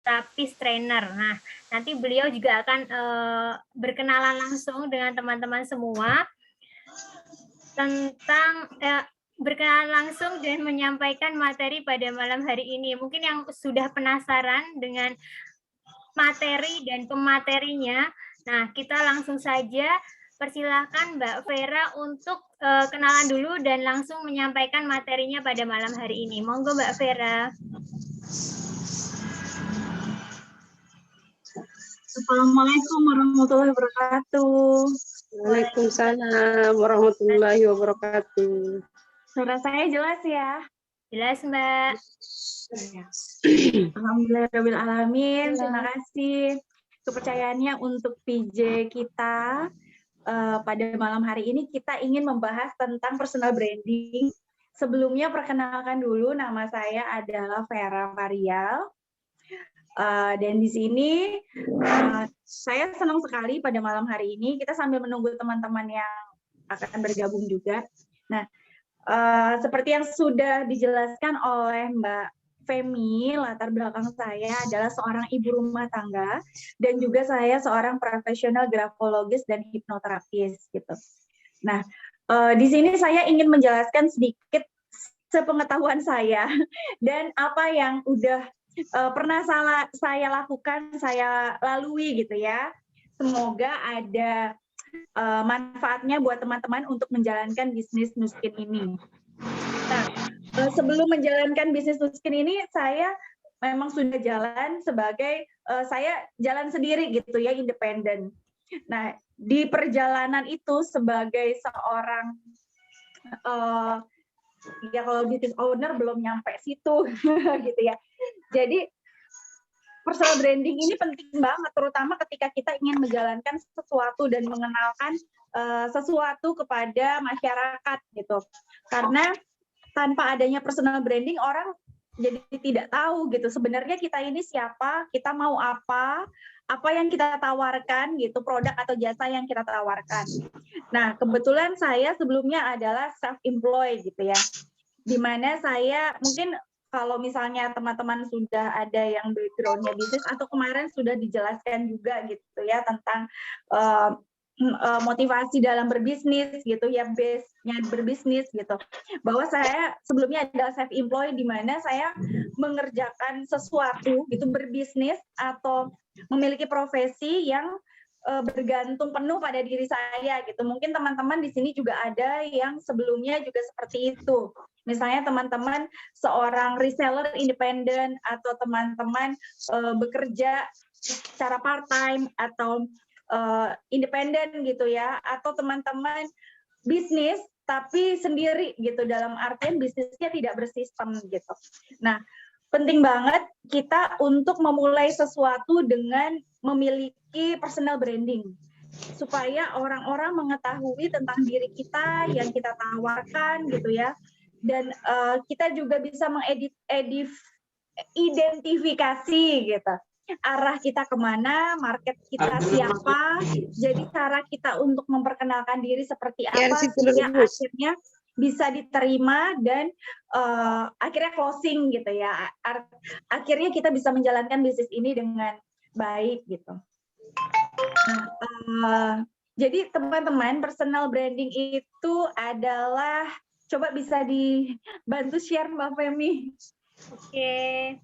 terapis trainer. Nah, nanti beliau juga akan berkenalan langsung dengan teman-teman semua tentang berkenalan langsung dan menyampaikan materi pada malam hari ini. Mungkin yang sudah penasaran dengan materi dan pematerinya, nah kita langsung saja persilahkan Mbak Vera untuk kenalan dulu dan langsung menyampaikan materinya pada malam hari ini. Monggo Mbak Vera. Assalamualaikum warahmatullahi wabarakatuh. Waalaikumsalam warahmatullahi wabarakatuh. Suara saya jelas ya? Jelas Mbak. Alhamdulillahirrahmanirrahim. Terima kasih kepercayaannya untuk PJ kita. Pada malam hari ini kita ingin membahas tentang personal branding. Sebelumnya perkenalkan dulu, nama saya adalah Vera Varial. Dan di sini saya senang sekali pada malam hari ini kita sambil menunggu teman-teman yang akan bergabung juga. Nah, seperti yang sudah dijelaskan oleh Mbak Femi, latar belakang saya adalah seorang ibu rumah tangga dan juga saya seorang profesional grafologis dan hipnoterapis gitu. Nah, di sini saya ingin menjelaskan sedikit sepengetahuan saya dan apa yang udah pernah saya lakukan, saya lalui gitu ya. Semoga ada manfaatnya buat teman-teman untuk menjalankan bisnis Nuskin ini. Nah, sebelum menjalankan bisnis Nuskin ini, saya memang sudah jalan sebagai saya jalan sendiri gitu ya, independen. Nah, di perjalanan itu sebagai seorang ya kalau business owner belum nyampe situ gitu ya. Jadi personal branding ini penting banget, terutama ketika kita ingin menjalankan sesuatu dan mengenalkan sesuatu kepada masyarakat gitu. Karena tanpa adanya personal branding orang jadi tidak tahu gitu sebenarnya kita ini siapa, kita mau apa yang kita tawarkan gitu, produk atau jasa yang kita tawarkan. Nah, kebetulan saya sebelumnya adalah self-employed gitu ya. Dimana saya mungkin kalau misalnya teman-teman sudah ada yang background-nya bisnis atau kemarin sudah dijelaskan juga gitu ya tentang motivasi dalam berbisnis gitu ya, base-nya berbisnis gitu. Bahwa saya sebelumnya adalah self-employed di mana saya mengerjakan sesuatu gitu, berbisnis atau memiliki profesi yang bergantung penuh pada diri saya gitu. Mungkin teman-teman di sini juga ada yang sebelumnya juga seperti itu. Misalnya teman-teman seorang reseller independen atau teman-teman bekerja secara part-time atau independen gitu ya, atau teman-teman bisnis tapi sendiri gitu, dalam artian bisnisnya tidak bersistem gitu. Nah, penting banget kita untuk memulai sesuatu dengan memiliki personal branding supaya orang-orang mengetahui tentang diri kita yang kita tawarkan gitu ya, dan kita juga bisa mengidentifikasi gitu arah kita kemana, market kita siapa, jadi cara kita untuk memperkenalkan diri seperti apa sehingga akhirnya bisa diterima dan akhirnya closing gitu ya. Akhirnya kita bisa menjalankan bisnis ini dengan baik gitu. Nah, jadi teman-teman, personal branding itu adalah, coba bisa dibantu share Mbak Femi. Oke.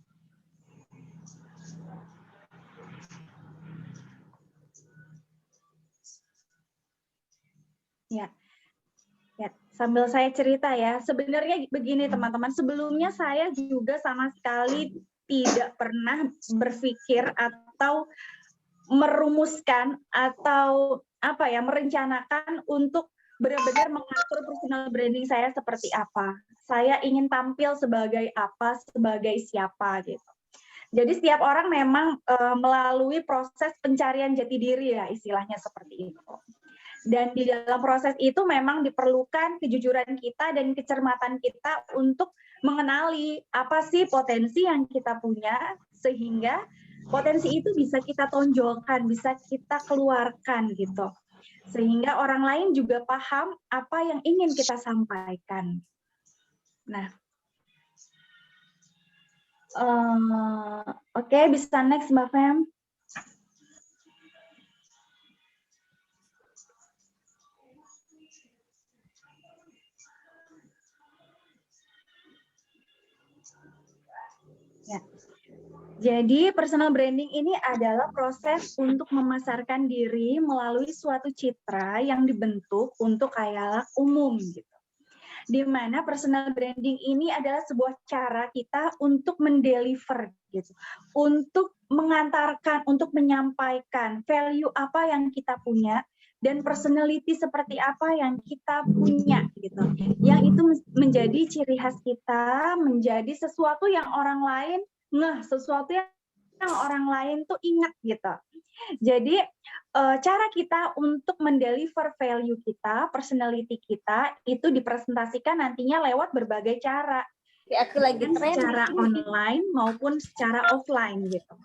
Ya, sambil saya cerita ya. Sebenarnya begini teman-teman, sebelumnya saya juga sama sekali tidak pernah berpikir atau merumuskan atau apa ya, merencanakan untuk benar-benar mengatur personal branding saya seperti apa. Saya ingin tampil sebagai apa, sebagai siapa gitu. Jadi setiap orang memang melalui proses pencarian jati diri ya, istilahnya seperti itu. Dan di dalam proses itu memang diperlukan kejujuran kita dan kecermatan kita untuk mengenali apa sih potensi yang kita punya, sehingga potensi itu bisa kita tonjolkan, bisa kita keluarkan gitu. Sehingga orang lain juga paham apa yang ingin kita sampaikan. Nah, Oke, bisa next Mbak Fem. Ya. Jadi personal branding ini adalah proses untuk memasarkan diri melalui suatu citra yang dibentuk untuk khayal umum gitu. Di mana personal branding ini adalah sebuah cara kita untuk mendeliver gitu, untuk mengantarkan, untuk menyampaikan value apa yang kita punya dan personality seperti apa yang kita punya gitu. Yang itu menjadi ciri khas kita, menjadi sesuatu yang orang lain sesuatu yang orang lain tuh ingat gitu. Jadi cara kita untuk mendeliver value kita, personality kita itu dipresentasikan nantinya lewat berbagai cara. Aku lagi secara online maupun secara offline gitu.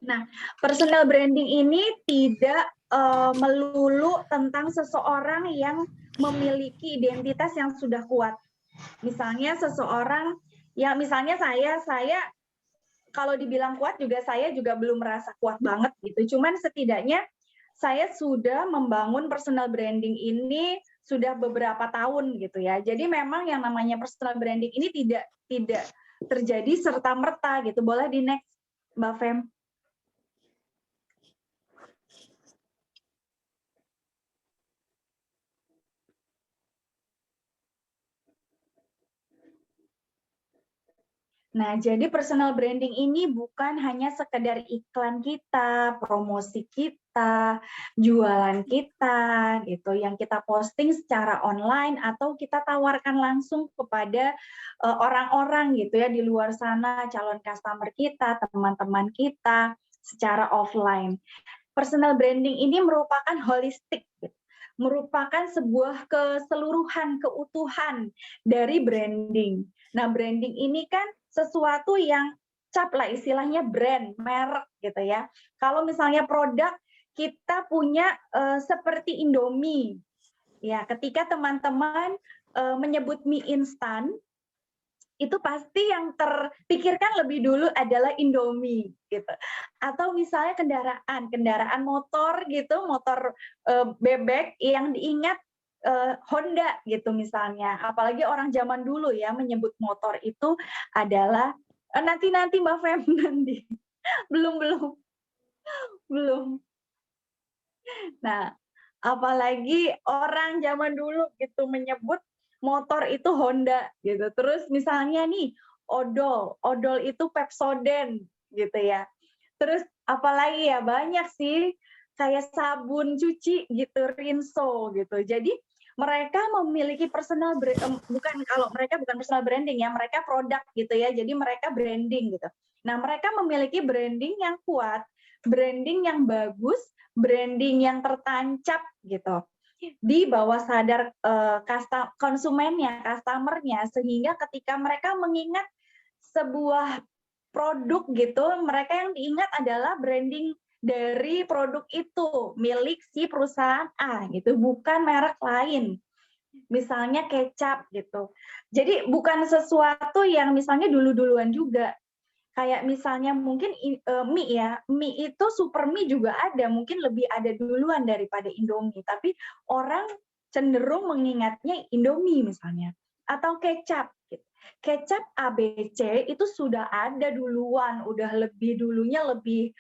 Nah, personal branding ini tidak melulu tentang seseorang yang memiliki identitas yang sudah kuat. Misalnya seseorang yang misalnya saya kalau dibilang kuat juga saya juga belum merasa kuat banget gitu. Cuman setidaknya saya sudah membangun personal branding ini sudah beberapa tahun gitu ya. Jadi memang yang namanya personal branding ini tidak terjadi serta merta gitu. Boleh di next Mbak Fem. Nah, jadi personal branding ini bukan hanya sekedar iklan kita, promosi kita, jualan kita, gitu, yang kita posting secara online atau kita tawarkan langsung kepada orang-orang gitu ya di luar sana, calon customer kita, teman-teman kita secara offline. Personal branding ini merupakan holistik, gitu, merupakan sebuah keseluruhan, keutuhan dari branding. Nah, branding ini kan sesuatu yang cap lah istilahnya brand, merek gitu ya. Kalau misalnya produk kita punya seperti Indomie, ya ketika teman-teman menyebut mie instan, itu pasti yang terpikirkan lebih dulu adalah Indomie gitu. Atau misalnya kendaraan motor gitu, motor bebek yang diingat Honda gitu misalnya. Apalagi orang zaman dulu ya menyebut motor itu adalah nanti Mbak Fem nanti. belum. Nah, apalagi orang zaman dulu gitu menyebut motor itu Honda gitu. Terus misalnya nih odol itu Pepsodent gitu ya. Terus apalagi ya banyak sih kayak sabun cuci gitu Rinso gitu. Jadi mereka memiliki bukan personal branding ya, mereka produk gitu ya. Jadi mereka branding gitu. Nah, mereka memiliki branding yang kuat, branding yang bagus, branding yang tertancap gitu di bawah sadar konsumennya, customernya, sehingga ketika mereka mengingat sebuah produk gitu, mereka yang diingat adalah branding dari produk itu milik si perusahaan A gitu, bukan merek lain. Misalnya kecap gitu. Jadi bukan sesuatu yang misalnya dulu-duluan juga. Kayak misalnya mungkin mie ya, mie itu super mie juga ada, mungkin lebih ada duluan daripada Indomie, tapi orang cenderung mengingatnya Indomie misalnya, atau kecap. Gitu. Kecap ABC itu sudah ada duluan, udah lebih dulunya lebih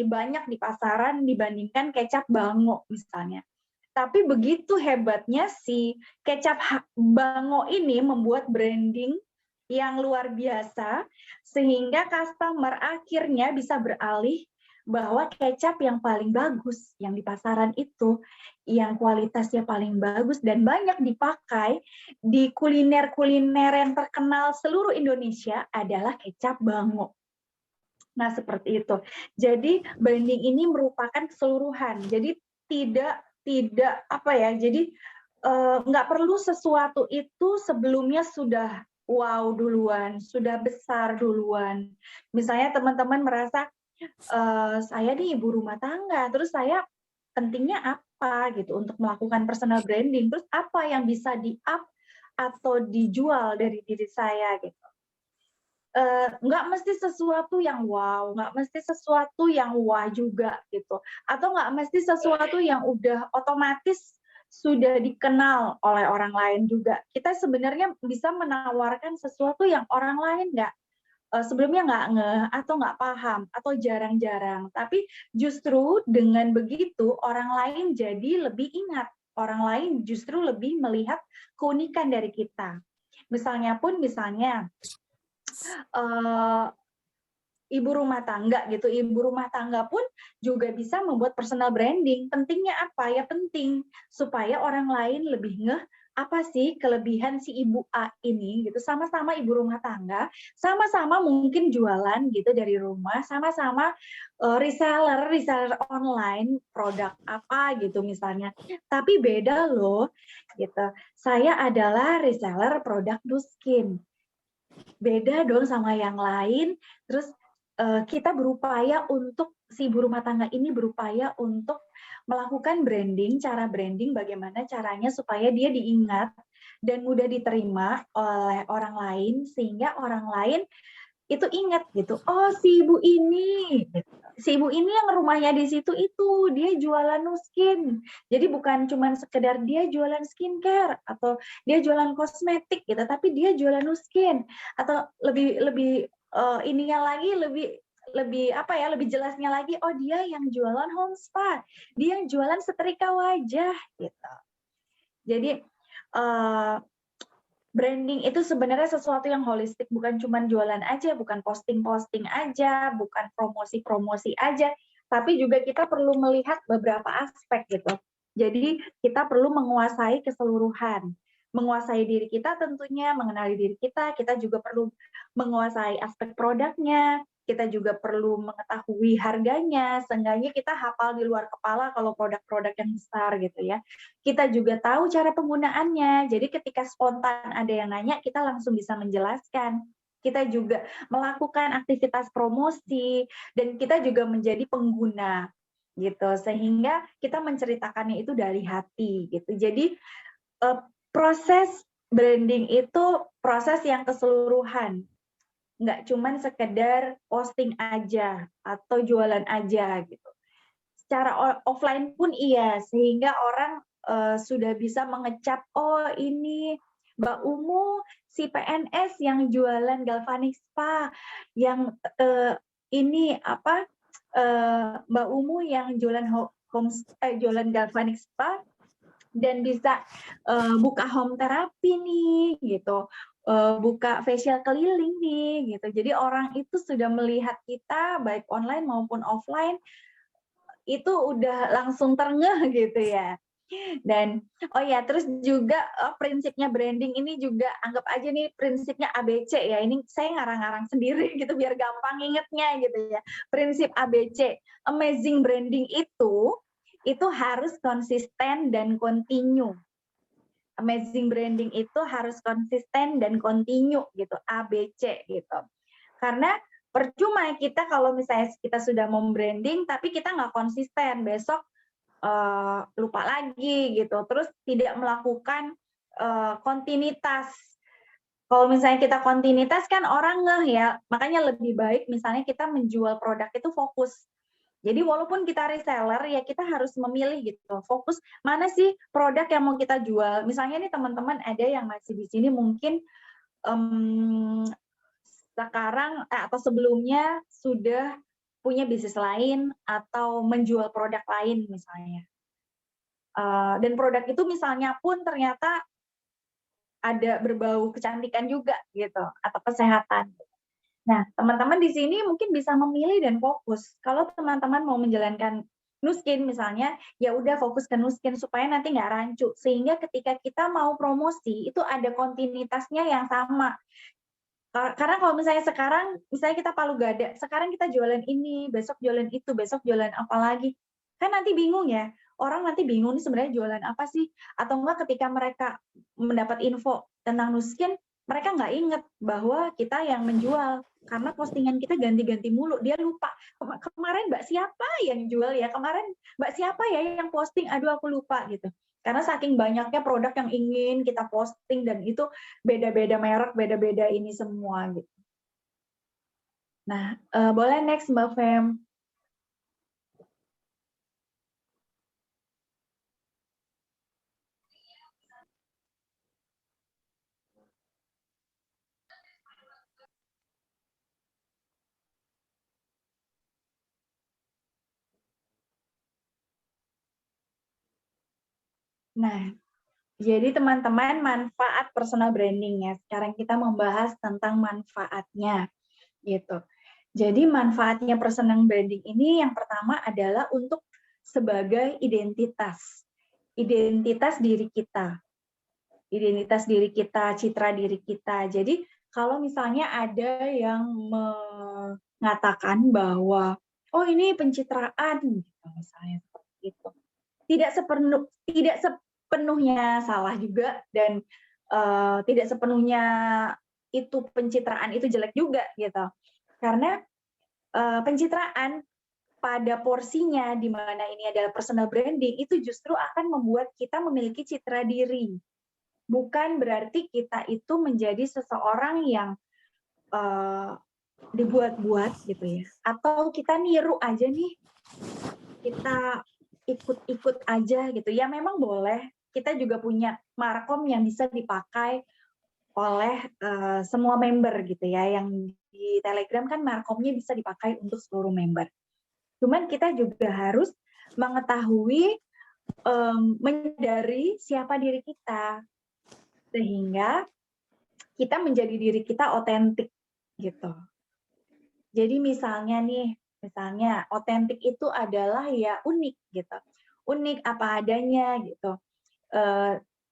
banyak di pasaran dibandingkan kecap Bango misalnya. Tapi begitu hebatnya si kecap Bango ini membuat branding yang luar biasa, sehingga customer akhirnya bisa beralih bahwa kecap yang paling bagus yang di pasaran itu, yang kualitasnya paling bagus dan banyak dipakai di kuliner-kuliner yang terkenal seluruh Indonesia adalah kecap Bango. Nah, seperti itu. Jadi branding ini merupakan keseluruhan. Jadi tidak apa ya, jadi nggak perlu sesuatu itu sebelumnya sudah wow duluan, sudah besar duluan. Misalnya teman-teman merasa saya nih ibu rumah tangga, terus saya pentingnya apa gitu untuk melakukan personal branding, terus apa yang bisa di-up atau dijual dari diri saya gitu. nggak mesti sesuatu yang wow, nggak mesti sesuatu yang wah juga gitu, atau nggak mesti sesuatu yang udah otomatis sudah dikenal oleh orang lain juga. Kita sebenarnya bisa menawarkan sesuatu yang orang lain sebelumnya nggak ngeh atau nggak paham atau jarang-jarang. Tapi justru dengan begitu orang lain jadi lebih ingat, orang lain justru lebih melihat keunikan dari kita. Misalnya ibu rumah tangga gitu, ibu rumah tangga pun juga bisa membuat personal branding. Pentingnya apa? Ya penting supaya orang lain lebih ngeh apa sih kelebihan si ibu A ini gitu. Sama-sama ibu rumah tangga, sama-sama mungkin jualan gitu dari rumah, sama-sama reseller online produk apa gitu misalnya. Tapi beda loh gitu. Saya adalah reseller produk Nuskin. Beda dong sama yang lain. Terus kita berupaya untuk si ibu rumah tangga ini berupaya untuk melakukan branding, cara branding bagaimana caranya supaya dia diingat dan mudah diterima oleh orang lain sehingga orang lain itu ingat gitu. Oh, si ibu ini. Si ibu ini yang rumahnya di situ itu, dia jualan Nuskin. Jadi bukan cuma sekedar dia jualan skincare atau dia jualan kosmetik gitu, tapi dia jualan Nuskin atau lebih ininya lagi lebih jelasnya lagi, oh dia yang jualan home spa, dia yang jualan setrika wajah gitu. Jadi branding itu sebenarnya sesuatu yang holistik, bukan cuma jualan aja, bukan posting-posting aja, bukan promosi-promosi aja, tapi juga kita perlu melihat beberapa aspek gitu. Jadi kita perlu menguasai keseluruhan. Menguasai diri kita tentunya, mengenali diri kita juga perlu menguasai aspek produknya, kita juga perlu mengetahui harganya, seenggaknya kita hafal di luar kepala kalau produk-produk yang besar gitu ya. Kita juga tahu cara penggunaannya, jadi ketika spontan ada yang nanya, kita langsung bisa menjelaskan. Kita juga melakukan aktivitas promosi, dan kita juga menjadi pengguna gitu, sehingga kita menceritakannya itu dari hati gitu. Jadi proses branding itu proses yang keseluruhan, nggak cuman sekedar posting aja atau jualan aja gitu. Secara offline pun iya, sehingga orang sudah bisa mengecap, oh ini Mbak Umu si PNS yang jualan galvanic spa, yang ini apa Mbak Umu yang jualan jualan galvanic spa dan bisa buka home therapy nih gitu, buka facial keliling nih gitu. Jadi orang itu sudah melihat kita baik online maupun offline itu udah langsung terngeh gitu ya. Dan oh ya, terus juga prinsipnya branding ini juga anggap aja nih prinsipnya ABC ya. Ini saya ngarang-ngarang sendiri gitu biar gampang ingetnya gitu ya. Prinsip ABC, amazing branding itu harus konsisten dan continue. Amazing branding itu harus konsisten dan continue gitu, ABC gitu. Karena percuma kita kalau misalnya kita sudah membranding tapi kita nggak konsisten, besok lupa lagi gitu, terus tidak melakukan kontinuitas. Kalau misalnya kita kontinuitas kan orang ngeh ya, makanya lebih baik misalnya kita menjual produk itu fokus. Jadi walaupun kita reseller ya kita harus memilih gitu, fokus mana sih produk yang mau kita jual. Misalnya nih teman-teman ada yang masih di sini mungkin sekarang atau sebelumnya sudah punya bisnis lain atau menjual produk lain misalnya. Dan produk itu misalnya pun ternyata ada berbau kecantikan juga gitu atau kesehatan. Nah, teman-teman di sini mungkin bisa memilih dan fokus. Kalau teman-teman mau menjalankan Nuskin misalnya, ya udah fokus ke Nuskin supaya nanti nggak rancu. Sehingga ketika kita mau promosi itu ada kontinuitasnya yang sama. Karena kalau misalnya sekarang, misalnya kita palu gada, sekarang kita jualan ini, besok jualan itu, besok jualan apa lagi. Kan nanti bingung ya, orang nanti bingung nih sebenarnya jualan apa sih. Atau enggak ketika mereka mendapat info tentang Nuskin, mereka nggak inget bahwa kita yang menjual. Karena postingan kita ganti-ganti mulu, dia lupa. Kemarin Mbak siapa yang jual ya, kemarin Mbak siapa ya yang posting, aduh aku lupa gitu. Karena saking banyaknya produk yang ingin kita posting dan itu beda-beda merek, beda-beda ini semua gitu. Nah, boleh next Mbak Fem. Nah, jadi teman-teman, manfaat personal branding ya. Sekarang kita membahas tentang manfaatnya gitu. Jadi manfaatnya personal branding ini yang pertama adalah untuk sebagai identitas. Identitas diri kita. Identitas diri kita, citra diri kita. Jadi kalau misalnya ada yang mengatakan bahwa oh ini pencitraan gitu misalnya seperti itu. Tidak sepenuhnya salah juga dan tidak sepenuhnya itu pencitraan itu jelek juga gitu. Karena pencitraan pada porsinya di mana ini adalah personal branding itu justru akan membuat kita memiliki citra diri. Bukan berarti kita itu menjadi seseorang yang dibuat-buat gitu ya. Atau kita niru aja nih, kita ikut-ikut aja gitu. Ya memang boleh, kita juga punya markom yang bisa dipakai oleh semua member gitu ya. Yang di Telegram kan markomnya bisa dipakai untuk seluruh member. Cuman kita juga harus mengetahui, menyadari siapa diri kita. Sehingga kita menjadi diri kita otentik gitu. Jadi misalnya otentik itu adalah ya unik gitu. Unik apa adanya gitu.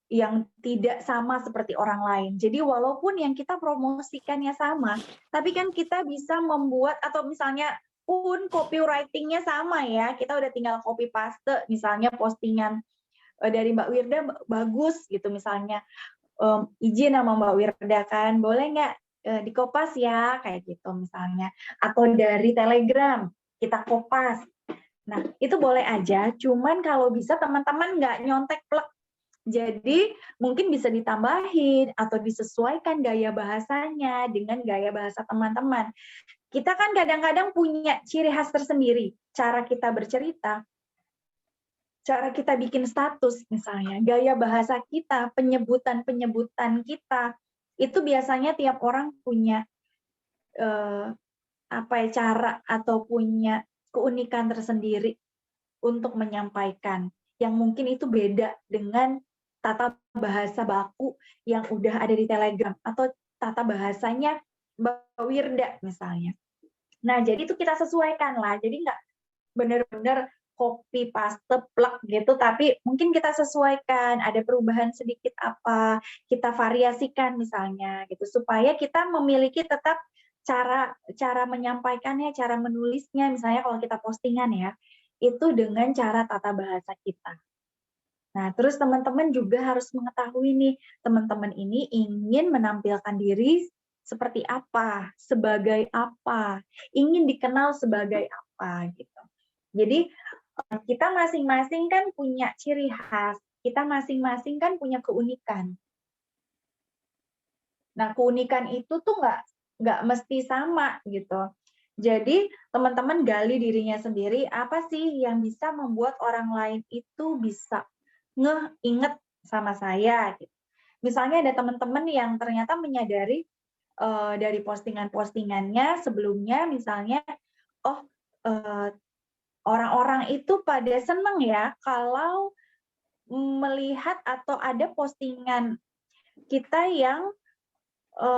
Yang tidak sama seperti orang lain. Jadi walaupun yang kita promosikannya sama, tapi kan kita bisa membuat atau misalnya pun copywriting-nya sama ya. Kita udah tinggal copy paste misalnya postingan dari Mbak Wirda bagus gitu misalnya. Izin sama Mbak Wirda kan, boleh nggak di Kopas ya, kayak gitu misalnya. Atau dari Telegram, kita kopas. Nah, itu boleh aja, cuman kalau bisa teman-teman nggak nyontek plek. Jadi, mungkin bisa ditambahin atau disesuaikan gaya bahasanya dengan gaya bahasa teman-teman. Kita kan kadang-kadang punya ciri khas tersendiri, cara kita bercerita, cara kita bikin status misalnya, gaya bahasa kita, penyebutan-penyebutan kita, itu biasanya tiap orang punya cara atau punya keunikan tersendiri untuk menyampaikan, yang mungkin itu beda dengan tata bahasa baku yang udah ada di Telegram atau tata bahasanya Mbak Wirda misalnya. Nah, jadi itu kita sesuaikan lah, jadi nggak benar-benar copy paste plug gitu, tapi mungkin kita sesuaikan, ada perubahan sedikit apa, kita variasikan misalnya gitu, supaya kita memiliki tetap cara menyampaikannya, cara menulisnya, misalnya kalau kita postingan ya, itu dengan cara tata bahasa kita. Nah, terus teman-teman juga harus mengetahui nih, teman-teman ini ingin menampilkan diri seperti apa, sebagai apa, ingin dikenal sebagai apa gitu. Jadi kita masing-masing kan punya ciri khas, kita masing-masing kan punya keunikan. Nah, keunikan itu tuh nggak mesti sama gitu. Jadi teman-teman gali dirinya sendiri, apa sih yang bisa membuat orang lain itu bisa inget sama saya gitu. Misalnya ada teman-teman yang ternyata menyadari dari postingan-postingannya sebelumnya misalnya, oh orang-orang itu pada seneng ya kalau melihat atau ada postingan kita yang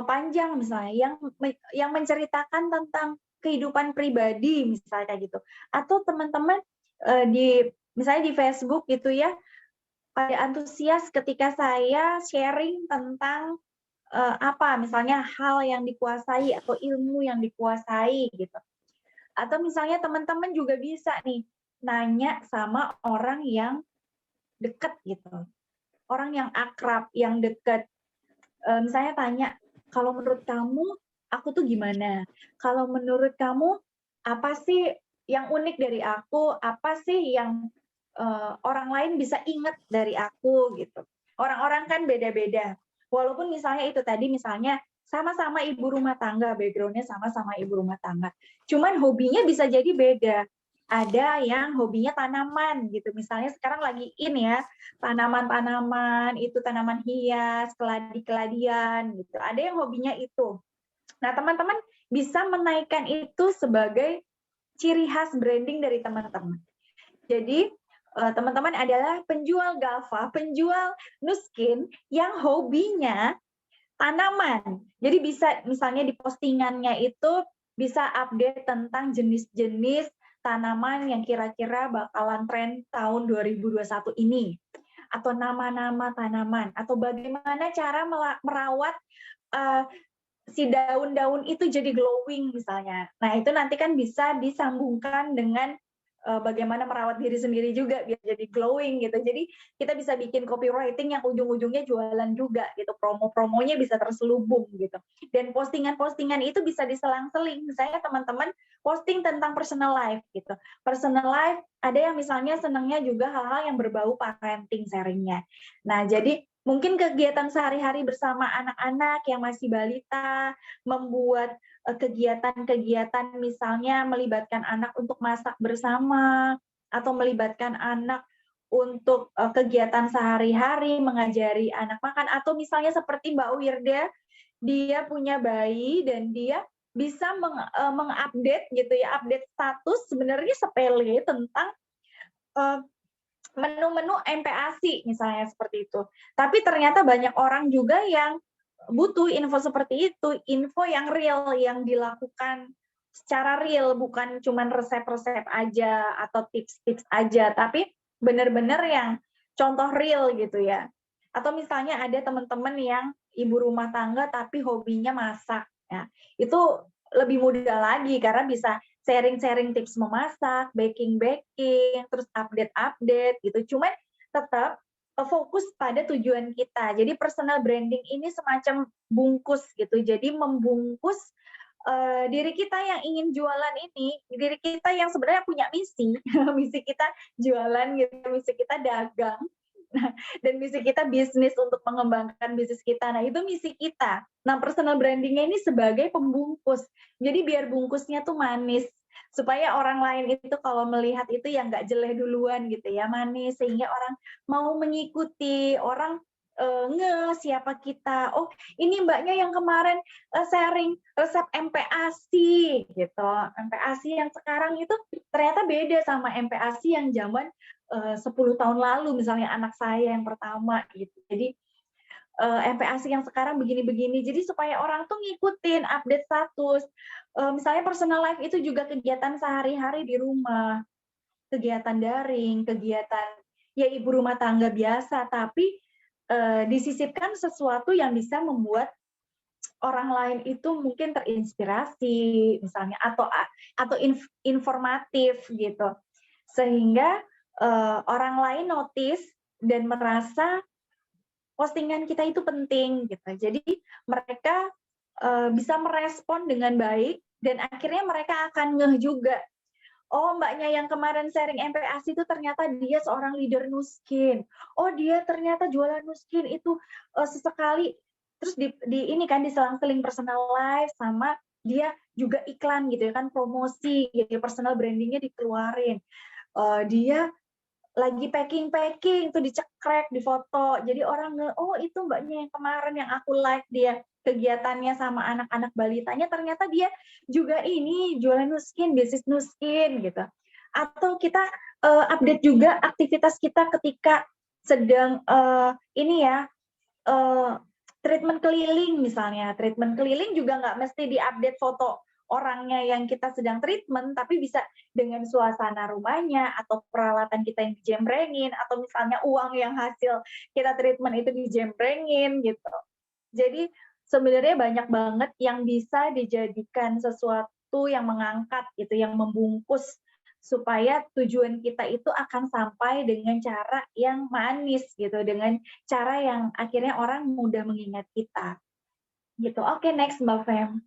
panjang misalnya, yang menceritakan tentang kehidupan pribadi misalnya kayak gitu. Atau teman-teman misalnya di Facebook gitu ya, pada antusias ketika saya sharing tentang misalnya hal yang dikuasai atau ilmu yang dikuasai gitu. Atau misalnya teman-teman juga bisa nih nanya sama orang yang dekat gitu. Orang yang akrab, yang dekat. Misalnya tanya, kalau menurut kamu aku tuh gimana? Kalau menurut kamu apa sih yang unik dari aku? Apa sih yang orang lain bisa ingat dari aku gitu. Orang-orang kan beda-beda. Walaupun misalnya itu tadi misalnya sama-sama ibu rumah tangga, background-nya sama-sama ibu rumah tangga. Cuman hobinya bisa jadi beda. Ada yang hobinya tanaman gitu. Misalnya sekarang lagi in ya, tanaman-tanaman, itu tanaman hias, keladi-keladian gitu. Ada yang hobinya itu. Nah, teman-teman bisa menaikkan itu sebagai ciri khas branding dari teman-teman. Jadi, teman-teman adalah penjual Galva, penjual Nuskin yang hobinya tanaman. Jadi bisa misalnya di postingannya itu bisa update tentang jenis-jenis tanaman yang kira-kira bakalan tren tahun 2021 ini. Atau nama-nama tanaman. Atau bagaimana cara merawat si daun-daun itu jadi glowing misalnya. Nah, itu nanti kan bisa disambungkan dengan bagaimana merawat diri sendiri juga biar jadi glowing gitu. Jadi kita bisa bikin copywriting yang ujung-ujungnya jualan juga gitu. Promo-promonya bisa terselubung gitu. Dan postingan-postingan itu bisa diselang-seling. Misalnya teman-teman posting tentang personal life gitu. Personal life ada yang misalnya senangnya juga hal-hal yang berbau parenting sharingnya. Nah, jadi mungkin kegiatan sehari-hari bersama anak-anak yang masih balita, membuat kegiatan-kegiatan misalnya melibatkan anak untuk masak bersama, atau melibatkan anak untuk kegiatan sehari-hari, mengajari anak makan, atau misalnya seperti Mbak Wirda, dia punya bayi dan dia bisa mengupdate gitu ya, update status sebenarnya sepele tentang menu-menu MPASI misalnya seperti itu. Tapi ternyata banyak orang juga yang butuh info seperti itu, info yang real, yang dilakukan secara real, bukan cuma resep-resep aja atau tips-tips aja, tapi benar-benar yang contoh real gitu ya. Atau misalnya ada teman-teman yang ibu rumah tangga tapi hobinya masak, ya. Itu lebih mudah lagi karena bisa sharing-sharing tips memasak, baking-baking, terus update-update gitu. Cuman tetap fokus pada tujuan kita. Jadi personal branding ini semacam bungkus gitu. Jadi membungkus diri kita yang ingin jualan ini, diri kita yang sebenarnya punya misi, misi kita jualan gitu, misi kita dagang. Nah, dan misi kita bisnis untuk mengembangkan bisnis kita. Nah, itu misi kita. Nah, personal branding-nya ini sebagai pembungkus. Jadi biar bungkusnya tuh manis. Supaya orang lain itu kalau melihat itu ya nggak jeleh duluan gitu ya, manis. Sehingga orang mau mengikuti, orang siapa kita. Oh, ini mbaknya yang kemarin sharing resep MPASI gitu. MPASI yang sekarang itu ternyata beda sama MPASI yang zaman 10 tahun lalu misalnya anak saya yang pertama gitu. Jadi MPASI yang sekarang begini-begini. Jadi supaya orang tuh ngikutin update status. Misalnya personal life itu juga kegiatan sehari-hari di rumah, kegiatan daring, kegiatan ya ibu rumah tangga biasa, tapi disisipkan sesuatu yang bisa membuat orang lain itu mungkin terinspirasi misalnya atau informatif gitu. Sehingga orang lain notice dan merasa postingan kita itu penting gitu. Jadi mereka bisa merespon dengan baik dan akhirnya mereka akan ngeh juga. Oh, mbaknya yang kemarin sharing MPASI itu ternyata dia seorang leader Nuskin. Oh, dia ternyata jualan Nuskin itu sesekali. Terus di ini kan diselang-seling personal life sama dia juga iklan gitu ya kan, promosi gitu, personal brandingnya dikeluarin. Dia lagi packing tuh dicekrek, difoto. Jadi orang oh itu mbaknya yang kemarin yang aku like dia kegiatannya sama anak-anak balitanya, ternyata dia juga ini jualan Nuskin, bisnis Nuskin gitu. Atau kita update juga aktivitas kita ketika sedang ini ya treatment keliling misalnya. Treatment keliling juga nggak mesti diupdate foto orangnya yang kita sedang treatment, tapi bisa dengan suasana rumahnya, atau peralatan kita yang dijembrengin, atau misalnya uang yang hasil kita treatment itu dijembrengin gitu. Jadi sebenarnya banyak banget yang bisa dijadikan sesuatu yang mengangkat gitu, yang membungkus supaya tujuan kita itu akan sampai dengan cara yang manis gitu, dengan cara yang akhirnya orang mudah mengingat kita. Gitu. Oke, next Mbak Fem.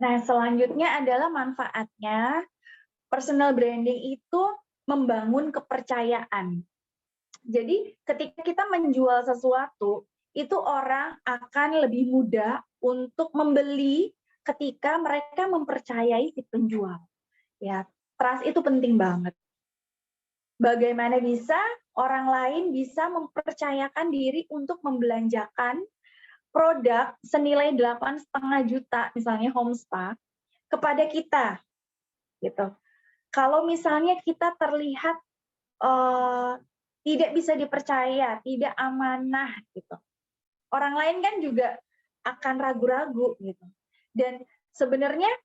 Nah, selanjutnya adalah manfaatnya. Personal branding itu membangun kepercayaan. Jadi ketika kita menjual sesuatu, itu orang akan lebih mudah untuk membeli ketika mereka mempercayai si penjual. Ya, trust itu penting banget. Bagaimana bisa orang lain bisa mempercayakan diri untuk membelanjakan produk senilai 8,5 juta, misalnya home spa, kepada kita, gitu. Kalau misalnya kita terlihat tidak bisa dipercaya, tidak amanah, gitu, orang lain kan juga akan ragu-ragu, gitu. Dan sebenarnya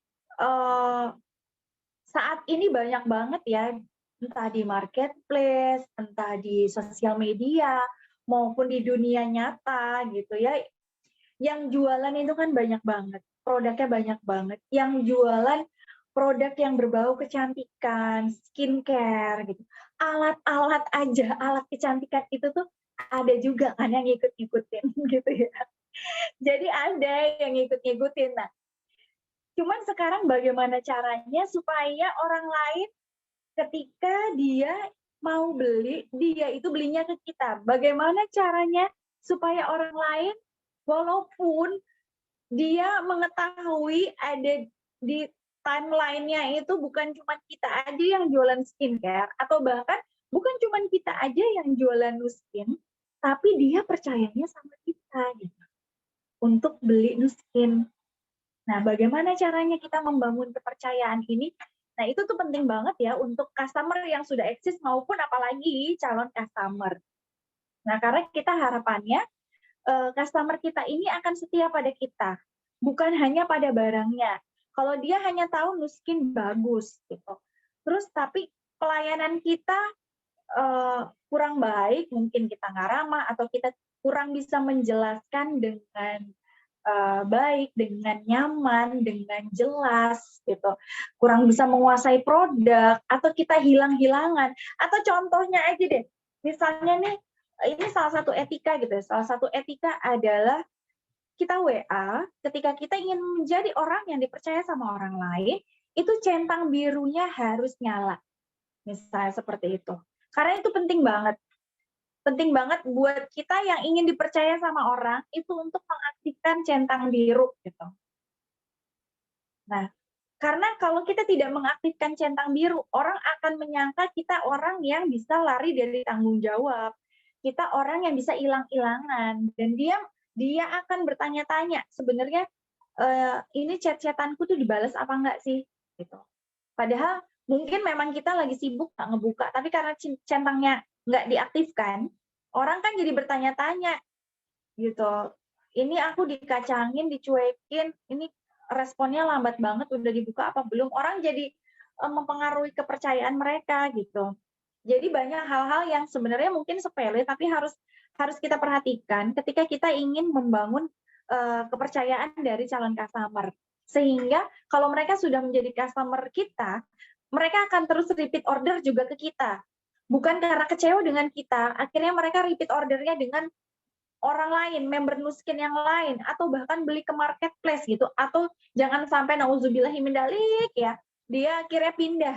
saat ini banyak banget ya, entah di marketplace, entah di sosial media, maupun di dunia nyata, gitu ya. Yang jualan itu kan banyak banget, produknya banyak banget. Yang jualan produk yang berbau kecantikan, skincare gitu. Alat-alat aja, alat kecantikan itu tuh ada juga kan yang ngikut-ngikutin gitu ya. Jadi ada yang ngikut-ngikutin. Nah, cuman sekarang bagaimana caranya supaya orang lain ketika dia mau beli, dia itu belinya ke kita. Bagaimana caranya supaya orang lain walaupun dia mengetahui ada di timeline-nya itu bukan cuma kita aja yang jualan skincare, atau bahkan bukan cuma kita aja yang jualan Nuskin, tapi dia percayanya sama kita gitu, untuk beli Nuskin. Nah, bagaimana caranya kita membangun kepercayaan ini? Nah, itu tuh penting banget ya untuk customer yang sudah eksis maupun apalagi calon customer. Nah, karena kita harapannya customer kita ini akan setia pada kita, bukan hanya pada barangnya. Kalau dia hanya tahu Nuskin bagus, gitu. Terus tapi pelayanan kita kurang baik, mungkin kita nggak ramah atau kita kurang bisa menjelaskan dengan baik, dengan nyaman, dengan jelas, gitu. Kurang bisa menguasai produk, atau kita hilang-hilangan. Atau contohnya aja deh, misalnya nih, ini salah satu etika gitu. Salah satu etika adalah kita WA, ketika kita ingin menjadi orang yang dipercaya sama orang lain, itu centang birunya harus nyala. Misalnya seperti itu. Karena itu penting banget. Penting banget buat kita yang ingin dipercaya sama orang, itu untuk mengaktifkan centang biru. Gitu. Nah, karena kalau kita tidak mengaktifkan centang biru, orang akan menyangka kita orang yang bisa lari dari tanggung jawab. Kita orang yang bisa hilang-hilangan. Dan dia akan bertanya-tanya, sebenarnya ini chat-chatanku tuh dibalas apa enggak sih? Gitu. Padahal mungkin memang kita lagi sibuk nggak ngebuka, tapi karena centangnya nggak diaktifkan, orang kan jadi bertanya-tanya, gitu. Ini aku dikacangin, dicuekin, ini responnya lambat banget, udah dibuka apa belum? Orang jadi mempengaruhi kepercayaan mereka, gitu. Jadi banyak hal-hal yang sebenarnya mungkin sepele, tapi harus kita perhatikan ketika kita ingin membangun kepercayaan dari calon customer. Sehingga kalau mereka sudah menjadi customer kita, mereka akan terus repeat order juga ke kita. Bukan karena kecewa dengan kita, akhirnya mereka repeat ordernya dengan orang lain, member Nuskin yang lain, atau bahkan beli ke marketplace gitu, atau jangan sampai nauzubillahimindzalik ya, dia akhirnya pindah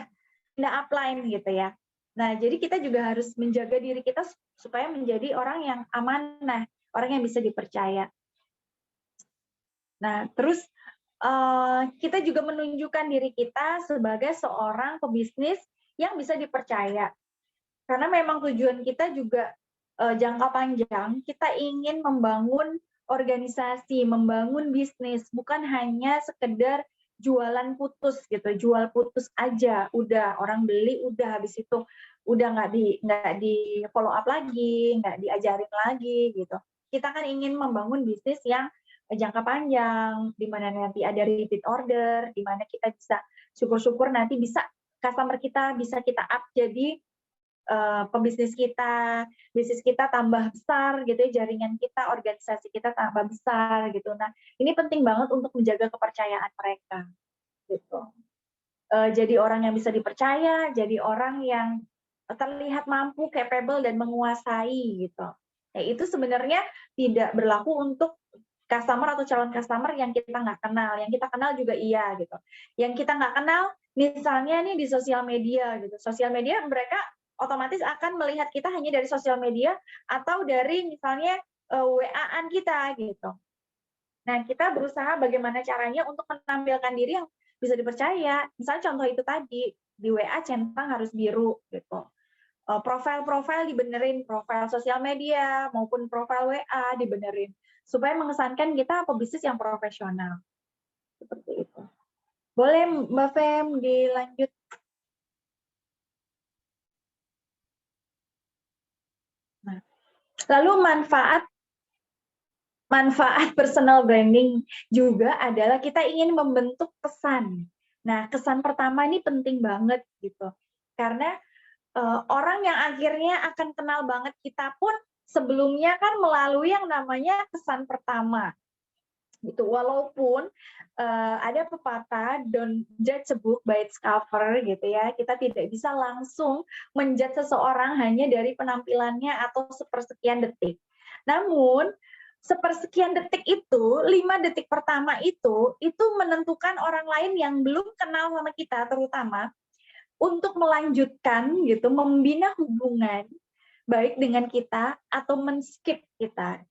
upline gitu ya. Nah, jadi kita juga harus menjaga diri kita supaya menjadi orang yang amanah, orang yang bisa dipercaya. Nah, terus kita juga menunjukkan diri kita sebagai seorang pebisnis yang bisa dipercaya. Karena memang tujuan kita juga jangka panjang, kita ingin membangun organisasi, membangun bisnis, bukan hanya sekedar jualan putus gitu, jual putus aja, udah orang beli, udah habis itu udah nggak di follow up lagi, nggak diajarin lagi gitu. Kita kan ingin membangun bisnis yang jangka panjang, di mana nanti ada repeat order, di mana kita bisa syukur-syukur nanti bisa customer kita bisa kita up jadi pebisnis kita, bisnis kita tambah besar gitu ya, jaringan kita, organisasi kita tambah besar gitu. Nah, ini penting banget untuk menjaga kepercayaan mereka gitu. Jadi orang yang bisa dipercaya, jadi orang yang terlihat mampu, capable dan menguasai gitu. Nah, itu sebenarnya tidak berlaku untuk customer atau calon customer yang kita nggak kenal, yang kita kenal juga iya gitu. Yang kita nggak kenal, misalnya nih di sosial media gitu. Sosial media mereka otomatis akan melihat kita hanya dari sosial media atau dari misalnya WA-an kita gitu. Nah, kita berusaha bagaimana caranya untuk menampilkan diri yang bisa dipercaya. Misalnya contoh itu tadi, di WA centang harus biru gitu. Profil-profil dibenerin, profil sosial media maupun profil WA dibenerin supaya mengesankan kita pebisnis yang profesional. Seperti itu. Boleh Mbak Fem dilanjut. Nah, lalu manfaat personal branding juga adalah kita ingin membentuk kesan. Nah, kesan pertama ini penting banget gitu. Karena orang yang akhirnya akan kenal banget kita pun sebelumnya kan melalui yang namanya kesan pertama. Gitu. Walaupun ada pepatah don't judge a book by its cover gitu ya. Kita tidak bisa langsung menjudge seseorang hanya dari penampilannya atau sepersekian detik. Namun sepersekian detik itu, 5 detik pertama itu menentukan orang lain yang belum kenal sama kita terutama untuk melanjutkan gitu, membina hubungan baik dengan kita atau men-skip kita.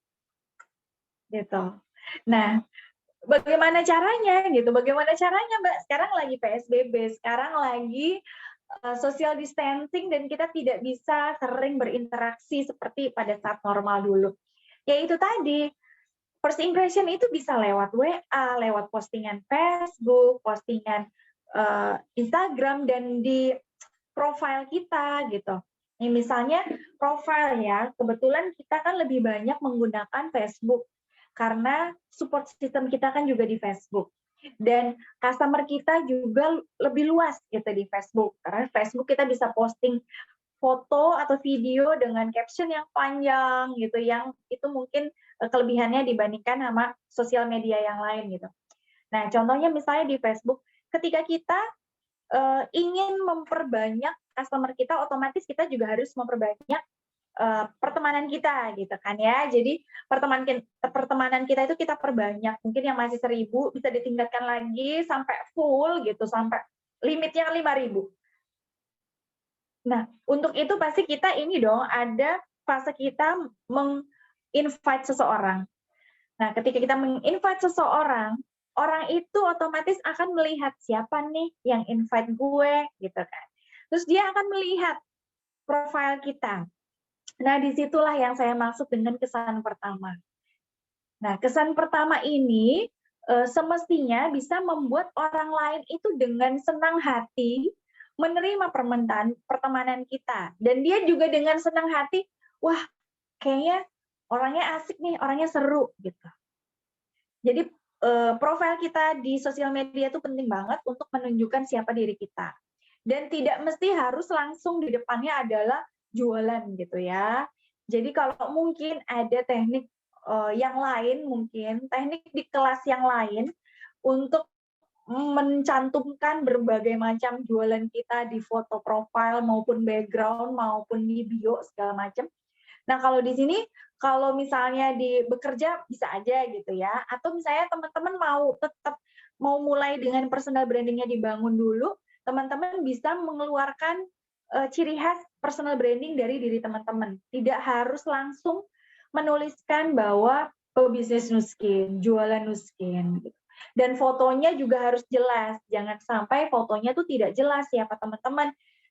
Gitu. Nah, bagaimana caranya gitu? Bagaimana caranya, Mbak? Sekarang lagi PSBB, sekarang lagi social distancing dan kita tidak bisa sering berinteraksi seperti pada saat normal dulu. Yaitu tadi, first impression itu bisa lewat WA, lewat postingan Facebook, postingan Instagram, dan di profil kita gitu. Ini misalnya profil ya, kebetulan kita kan lebih banyak menggunakan Facebook karena support system kita kan juga di Facebook. Dan customer kita juga lebih luas gitu di Facebook. Karena Facebook kita bisa posting foto atau video dengan caption yang panjang gitu, yang itu mungkin kelebihannya dibandingkan sama sosial media yang lain gitu. Nah, contohnya misalnya di Facebook, ketika kita ingin memperbanyak customer kita, otomatis kita juga harus memperbanyak pertemanan kita gitu kan ya. Jadi pertemanan kita itu kita perbanyak. Mungkin yang masih 1.000 bisa ditingkatkan lagi sampai full gitu, sampai limitnya 5.000. Nah, untuk itu pasti kita ini dong ada fase kita meng-invite seseorang. Nah, ketika kita meng-invite seseorang, orang itu otomatis akan melihat siapa nih yang invite gue, gitu kan. Terus dia akan melihat profil kita. Nah, disitulah yang saya maksud dengan kesan pertama. Nah, kesan pertama ini semestinya bisa membuat orang lain itu dengan senang hati menerima pertemanan kita. Dan dia juga dengan senang hati, wah, kayaknya orangnya asik nih, orangnya seru, gitu. Jadi profil kita di sosial media itu penting banget untuk menunjukkan siapa diri kita. Dan tidak mesti harus langsung di depannya adalah jualan gitu ya. Jadi kalau mungkin ada teknik yang lain, mungkin teknik di kelas yang lain untuk mencantumkan berbagai macam jualan kita di foto profil maupun background maupun di bio segala macam. Nah, kalau di sini, kalau misalnya di bekerja bisa aja gitu ya, atau misalnya teman-teman mau mulai dengan personal branding-nya dibangun dulu, teman-teman bisa mengeluarkan ciri khas personal branding dari diri teman-teman. Tidak harus langsung menuliskan bahwa pebisnis Nuskin, jualan Nuskin. Gitu. Dan fotonya juga harus jelas, jangan sampai fotonya tuh tidak jelas siapa teman-teman.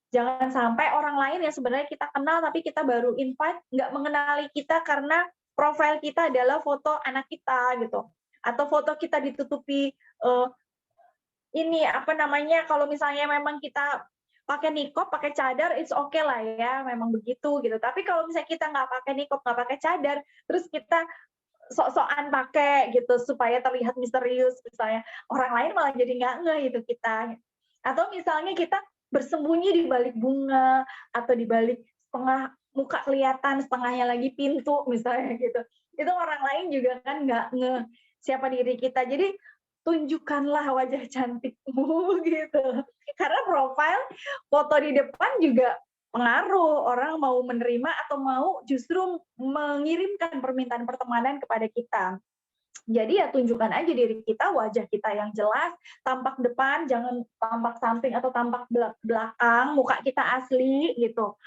Jangan sampai orang lain yang sebenarnya kita kenal tapi kita baru invite nggak mengenali kita karena profil kita adalah foto anak kita gitu, atau foto kita ditutupi ini apa namanya, kalau misalnya memang kita pakai niqab, pakai cadar, it's okay lah ya, memang begitu gitu. Tapi kalau misalnya kita nggak pakai niqab, nggak pakai cadar, terus kita sok-sokan pakai gitu supaya terlihat misterius, misalnya orang lain malah jadi nggak ngeh itu kita. Atau misalnya kita bersembunyi di balik bunga atau di balik setengah muka kelihatan, setengahnya lagi pintu misalnya gitu. Itu orang lain juga kan nggak ngeh siapa diri kita. Jadi tunjukkanlah wajah cantikmu gitu. Karena profil foto di depan juga pengaruh, orang mau menerima atau mau justru mengirimkan permintaan pertemanan kepada kita. Jadi ya tunjukkan aja diri kita, wajah kita yang jelas, tampak depan, jangan tampak samping atau tampak belakang, muka kita asli gitu.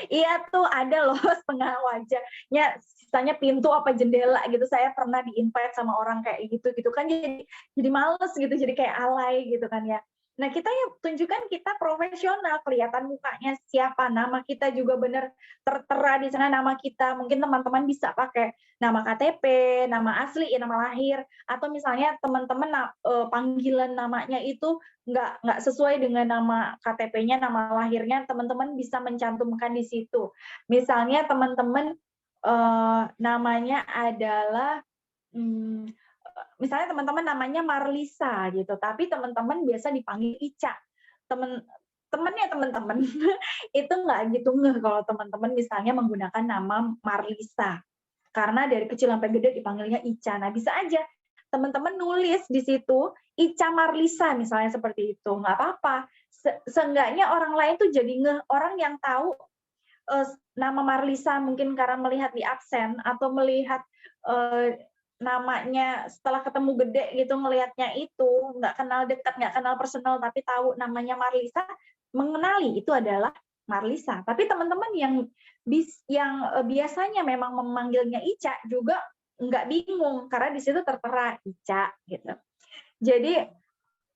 Iya tuh ada loh setengah wajahnya, sisanya pintu apa jendela gitu. Saya pernah di-invite sama orang kayak gitu kan jadi males gitu, jadi kayak alay gitu kan ya. Nah kita ya tunjukkan kita profesional, kelihatan mukanya siapa, nama kita juga bener tertera di sana nama kita. Mungkin teman-teman bisa pakai nama KTP, nama asli, nama lahir, atau misalnya teman-teman panggilan namanya itu nggak sesuai dengan nama KTP-nya, nama lahirnya, teman-teman bisa mencantumkan di situ. Misalnya teman-teman namanya adalah misalnya teman-teman namanya Marlisa gitu, tapi teman-teman biasa dipanggil Ica. Temennya teman-teman itu nggak gitu ngeh kalau teman-teman misalnya menggunakan nama Marlisa. Karena dari kecil sampai gede dipanggilnya Ica. Nah, bisa aja teman-teman nulis di situ Ica Marlisa misalnya seperti itu, nggak apa-apa. Seenggaknya orang lain tuh jadi ngeh, orang yang tahu nama Marlisa mungkin karena melihat di absen atau melihat namanya setelah ketemu gede gitu ngelihatnya itu, nggak kenal dekat, nggak kenal personal tapi tahu namanya Marlisa, mengenali itu adalah Marlisa. Tapi teman-teman yang biasanya memang memanggilnya Ica juga nggak bingung karena di situ tertera Ica gitu. Jadi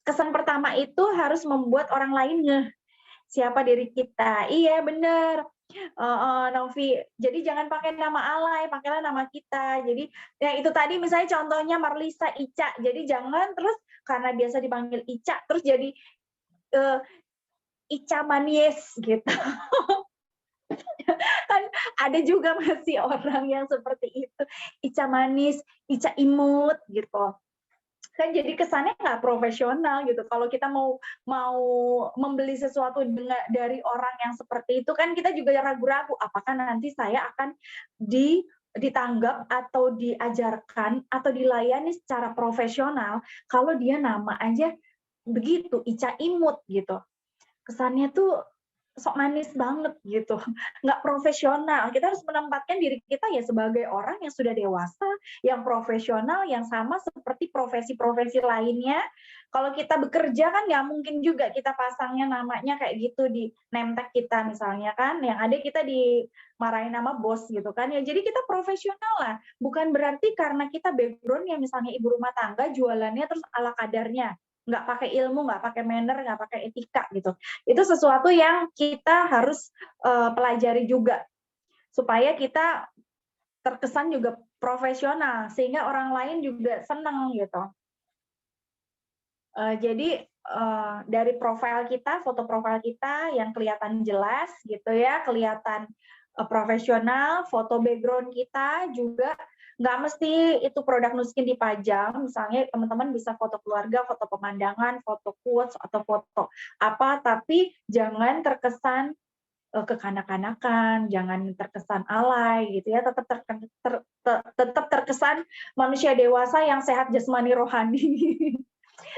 kesan pertama itu harus membuat orang lain ngeh siapa diri kita. Iya bener, Novi. Jadi jangan pakai nama alay, pakailah nama kita. Jadi ya itu tadi misalnya contohnya Marlisa Ica. Jadi jangan terus karena biasa dipanggil Ica terus jadi Ica manis gitu. Kan ada juga masih orang yang seperti itu, Ica manis, Ica imut gitu. Kan jadi kesannya nggak profesional gitu. Kalau kita mau membeli sesuatu dari orang yang seperti itu kan kita juga ragu-ragu apakah nanti saya akan ditanggap atau diajarkan atau dilayani secara profesional kalau dia nama aja begitu Ica imut gitu. Kesannya tuh sok manis banget gitu, nggak profesional. Kita harus menempatkan diri kita ya sebagai orang yang sudah dewasa, yang profesional, yang sama seperti profesi-profesi lainnya. Kalau kita bekerja kan nggak mungkin juga kita pasangnya namanya kayak gitu di name tag kita misalnya kan, yang ada kita dimarahin nama bos gitu kan ya. Jadi kita profesional lah, bukan berarti karena kita backgroundnya misalnya ibu rumah tangga jualannya terus ala kadarnya, nggak pakai ilmu, nggak pakai manner, nggak pakai etika gitu. Itu sesuatu yang kita harus pelajari juga supaya kita terkesan juga profesional sehingga orang lain juga senang gitu. Jadi dari profil kita, foto profil kita yang kelihatan jelas gitu ya, kelihatan profesional, foto background kita juga nggak mesti itu produk Nuskin dipajang, misalnya teman-teman bisa foto keluarga, foto pemandangan, foto quotes atau foto apa, tapi jangan terkesan kekanak-kanakan, jangan terkesan alay gitu ya, tetap terkesan manusia dewasa yang sehat jasmani rohani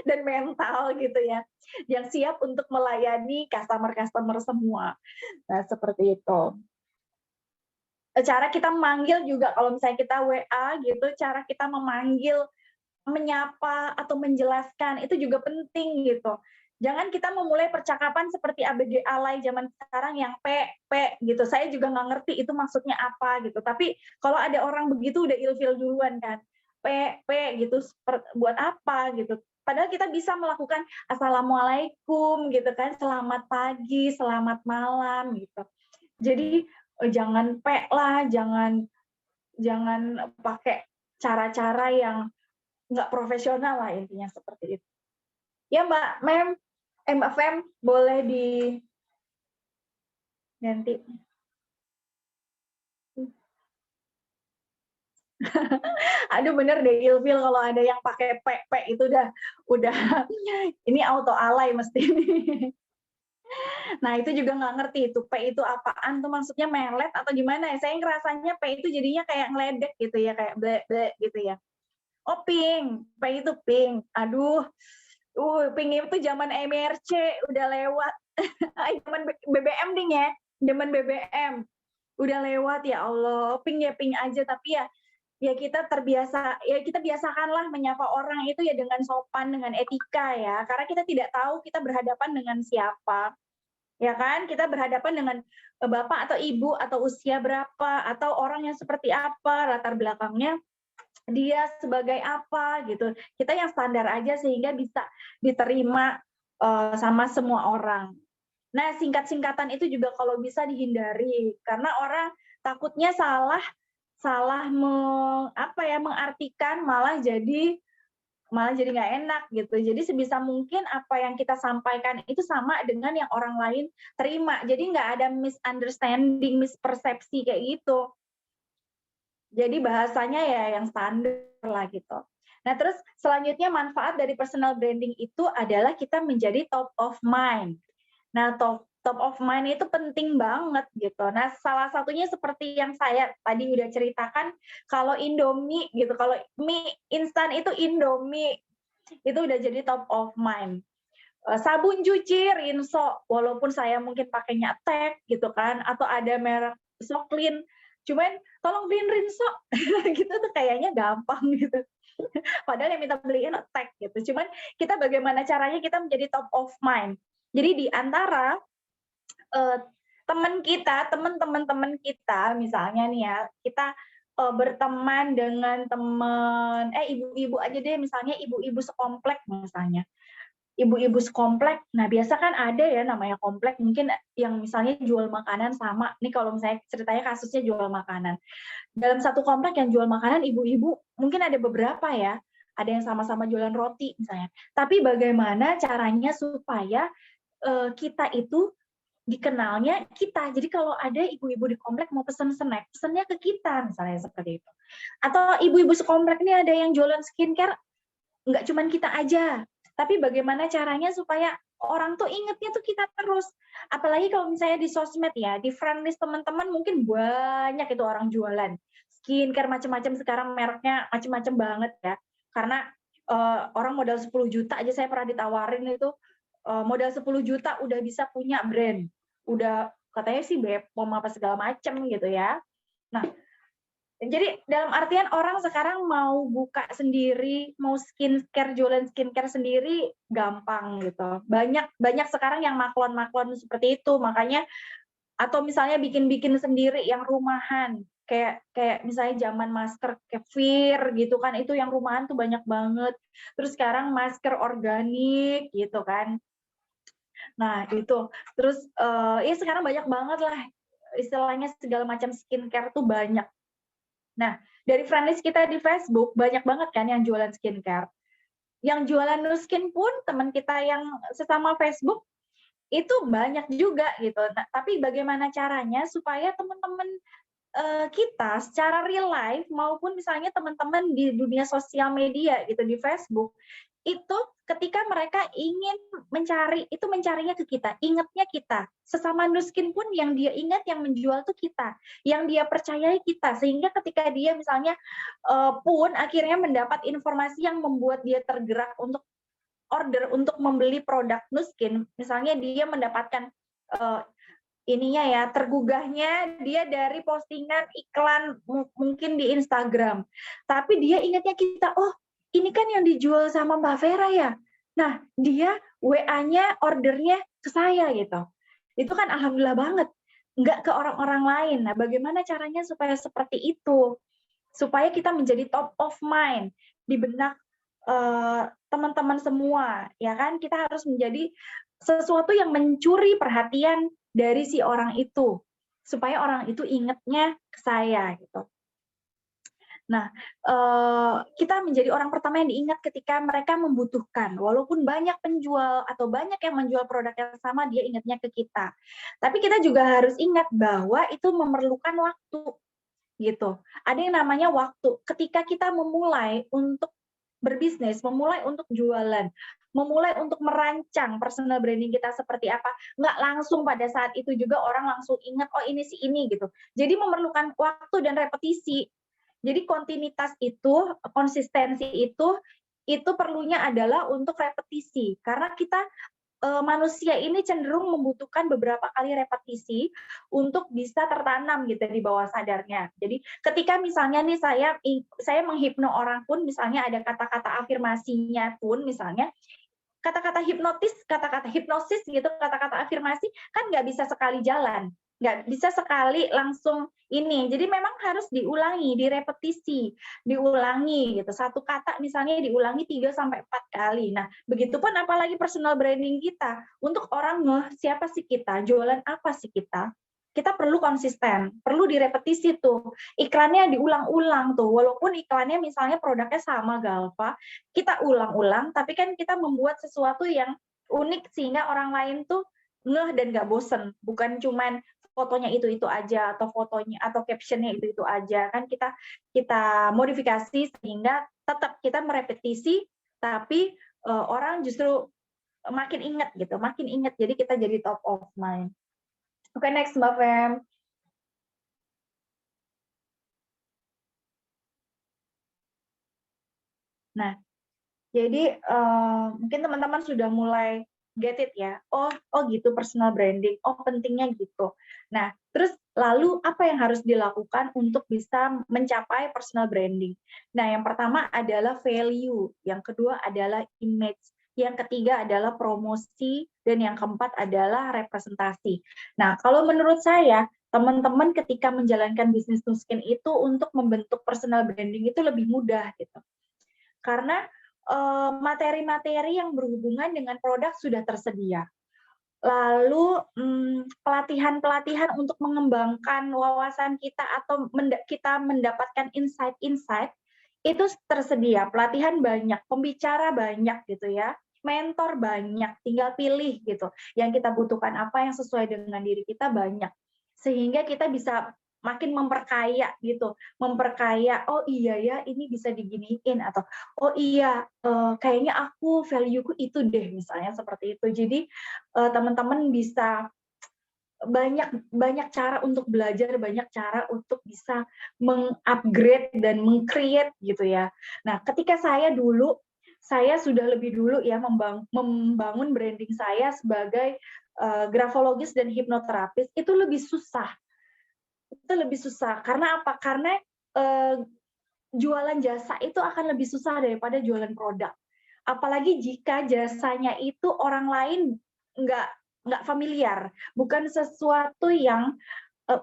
dan mental gitu ya, yang siap untuk melayani customer semua. Nah, seperti itu. Cara kita memanggil juga kalau misalnya kita WA gitu, cara kita memanggil, menyapa atau menjelaskan itu juga penting gitu. Jangan kita memulai percakapan seperti ABG alay zaman sekarang yang P gitu. Saya juga nggak ngerti itu maksudnya apa gitu. Tapi kalau ada orang begitu udah ilfil duluan kan. P gitu buat apa gitu. Padahal kita bisa melakukan assalamualaikum gitu kan, selamat pagi, selamat malam gitu. Jadi jangan P lah, jangan pakai cara-cara yang nggak profesional lah intinya seperti itu. Ya Mbak Fem, boleh ganti. Aduh bener deh ilfil kalau ada yang pakai P itu udah ini auto alay mesti nih. Nah itu juga nggak ngerti itu P itu apaan tuh, maksudnya melet atau gimana ya? Saya ngerasanya P itu jadinya kayak ngeledek gitu ya, kayak ble gitu ya. Oh pink, P itu pink. Aduh, pink itu zaman MRC udah lewat. Zaman BBM ding ya, zaman BBM udah lewat ya Allah. Pink ya pink aja, tapi ya ya kita biasakanlah menyapa orang itu ya dengan sopan, dengan etika ya, karena kita tidak tahu kita berhadapan dengan siapa, ya kan? Kita berhadapan dengan bapak atau ibu atau usia berapa atau orang yang seperti apa, latar belakangnya dia sebagai apa gitu. Kita yang standar aja sehingga bisa diterima sama semua orang. Nah, singkat-singkatan itu juga kalau bisa dihindari karena orang takutnya salah mengartikan malah jadi nggak enak gitu. Jadi sebisa mungkin apa yang kita sampaikan itu sama dengan yang orang lain terima. Jadi nggak ada misunderstanding, mispersepsi kayak gitu. Jadi bahasanya ya yang standar lah gitu. Nah, terus selanjutnya manfaat dari personal branding itu adalah kita menjadi top of mind. Nah, top of mind itu penting banget gitu. Nah, salah satunya seperti yang saya tadi udah ceritakan, kalau Indomie gitu, kalau mie instan itu Indomie, itu udah jadi top of mind. Sabun cuci Rinso, walaupun saya mungkin pakainya Attack gitu kan, atau ada merek Soklin, cuman tolong beliin Rinso, gitu tuh kayaknya gampang gitu. Padahal yang minta beliin Attack gitu. Cuman kita bagaimana caranya kita menjadi top of mind. Jadi di antara teman-teman kita, misalnya nih ya, kita berteman dengan teman, ibu-ibu aja deh, misalnya ibu-ibu sekomplek misalnya. Ibu-ibu sekomplek, nah biasa kan ada ya namanya komplek, mungkin yang misalnya jual makanan sama, nih kalau misalnya ceritanya kasusnya jual makanan. Dalam satu komplek yang jual makanan ibu-ibu, mungkin ada beberapa ya, ada yang sama-sama jualan roti misalnya. Tapi bagaimana caranya supaya kita itu dikenalnya kita. Jadi kalau ada ibu-ibu di komplek mau pesen snack, pesennya ke kita misalnya seperti itu. Atau ibu-ibu sekomplek ini ada yang jualan skincare, nggak cuma kita aja. Tapi bagaimana caranya supaya orang tuh ingetnya tuh kita terus. Apalagi kalau misalnya di sosmed ya, di friendlist teman-teman mungkin banyak itu orang jualan. Skincare macam-macam sekarang mereknya macam-macam banget ya. Karena orang modal 10 juta aja saya pernah ditawarin itu, modal 10 juta udah bisa punya brand. Udah katanya sih Bepom apa segala macam gitu ya. Nah, jadi dalam artian orang sekarang mau buka sendiri, mau jualan skincare sendiri gampang gitu. Banyak sekarang yang maklon seperti itu, makanya atau misalnya bikin sendiri yang rumahan. Kayak misalnya zaman masker kefir gitu kan, itu yang rumahan tuh banyak banget. Terus sekarang masker organik gitu kan. Nah, itu. Terus ya sekarang banyak banget lah istilahnya segala macam skincare tuh banyak. Nah, dari friendlist kita di Facebook, banyak banget kan yang jualan skincare. Yang jualan Nuskin pun, teman kita yang sesama Facebook, itu banyak juga gitu. Nah, tapi bagaimana caranya supaya teman-teman kita secara real life, maupun misalnya teman-teman di dunia sosial media gitu, di Facebook, itu ketika mereka ingin mencari, itu mencarinya ke kita, ingatnya kita. Sesama Nuskin pun yang dia ingat, yang menjual tuh kita, yang dia percayai kita, sehingga ketika dia misalnya pun akhirnya mendapat informasi yang membuat dia tergerak untuk order, untuk membeli produk Nuskin, misalnya dia mendapatkan ininya ya, tergugahnya dia dari postingan iklan mungkin di Instagram, tapi dia ingatnya kita, oh ini kan yang dijual sama Mbak Vera ya. Nah, dia WA-nya, ordernya ke saya gitu. Itu kan alhamdulillah banget. Nggak ke orang-orang lain. Nah, bagaimana caranya supaya seperti itu? Supaya kita menjadi top of mind di benak teman-teman semua. Ya kan? Kita harus menjadi sesuatu yang mencuri perhatian dari si orang itu. Supaya orang itu ingatnya ke saya gitu. Nah, kita menjadi orang pertama yang diingat ketika mereka membutuhkan. Walaupun banyak penjual atau banyak yang menjual produk yang sama, dia ingatnya ke kita. Tapi kita juga harus ingat bahwa itu memerlukan waktu, gitu. Ada yang namanya waktu. Ketika kita memulai untuk berbisnis, memulai untuk jualan, memulai untuk merancang personal branding kita seperti apa, nggak langsung pada saat itu juga orang langsung ingat, oh ini si ini gitu. Jadi memerlukan waktu dan repetisi. Jadi kontinuitas itu, konsistensi itu perlunya adalah untuk repetisi. Karena kita manusia ini cenderung membutuhkan beberapa kali repetisi untuk bisa tertanam gitu di bawah sadarnya. Jadi ketika misalnya nih saya menghipno orang pun, misalnya ada kata-kata afirmasinya pun, misalnya kata-kata hipnosis gitu, kata-kata afirmasi kan nggak bisa sekali jalan, nggak bisa sekali langsung ini. Jadi memang harus diulangi, direpetisi, diulangi gitu. Satu kata misalnya diulangi 3-4 kali. Nah, begitupun apalagi personal branding kita. Untuk orang siapa sih kita, jualan apa sih kita perlu konsisten, perlu direpetisi tuh. Iklannya diulang-ulang tuh, walaupun iklannya misalnya produknya sama Galva, kita ulang-ulang, tapi kan kita membuat sesuatu yang unik sehingga orang lain tuh ngeh dan nggak bosen. Bukan cuman fotonya itu aja, atau fotonya atau captionnya itu aja. Kan kita modifikasi sehingga tetap kita merepetisi, tapi orang justru makin ingat gitu, makin ingat. Jadi kita jadi top of mind. Oke, next Mbak Fem. Nah, jadi mungkin teman-teman sudah mulai get it ya. Oh gitu personal branding. Oh pentingnya gitu. Nah, terus lalu apa yang harus dilakukan untuk bisa mencapai personal branding? Nah, yang pertama adalah value, yang kedua adalah image, yang ketiga adalah promosi, dan yang keempat adalah representasi. Nah, kalau menurut saya teman-teman ketika menjalankan bisnis to skin itu untuk membentuk personal branding itu lebih mudah gitu. Karena materi-materi yang berhubungan dengan produk sudah tersedia. Lalu pelatihan-pelatihan untuk mengembangkan wawasan kita atau kita mendapatkan insight-insight itu tersedia. Pelatihan banyak, pembicara banyak gitu ya, mentor banyak, tinggal pilih gitu. Yang kita butuhkan apa yang sesuai dengan diri kita banyak. Sehingga kita bisa makin memperkaya gitu, memperkaya, oh iya ya ini bisa diginiin, atau oh iya kayaknya aku value-ku itu deh, misalnya seperti itu. Jadi teman-teman bisa banyak cara untuk belajar, banyak cara untuk bisa mengupgrade dan mengcreate gitu ya. Nah, ketika saya sudah lebih dulu ya membangun branding saya sebagai grafologis dan hipnoterapis itu lebih susah. Itu lebih susah. Karena apa? Karena jualan jasa itu akan lebih susah daripada jualan produk. Apalagi jika jasanya itu orang lain nggak familiar, bukan sesuatu yang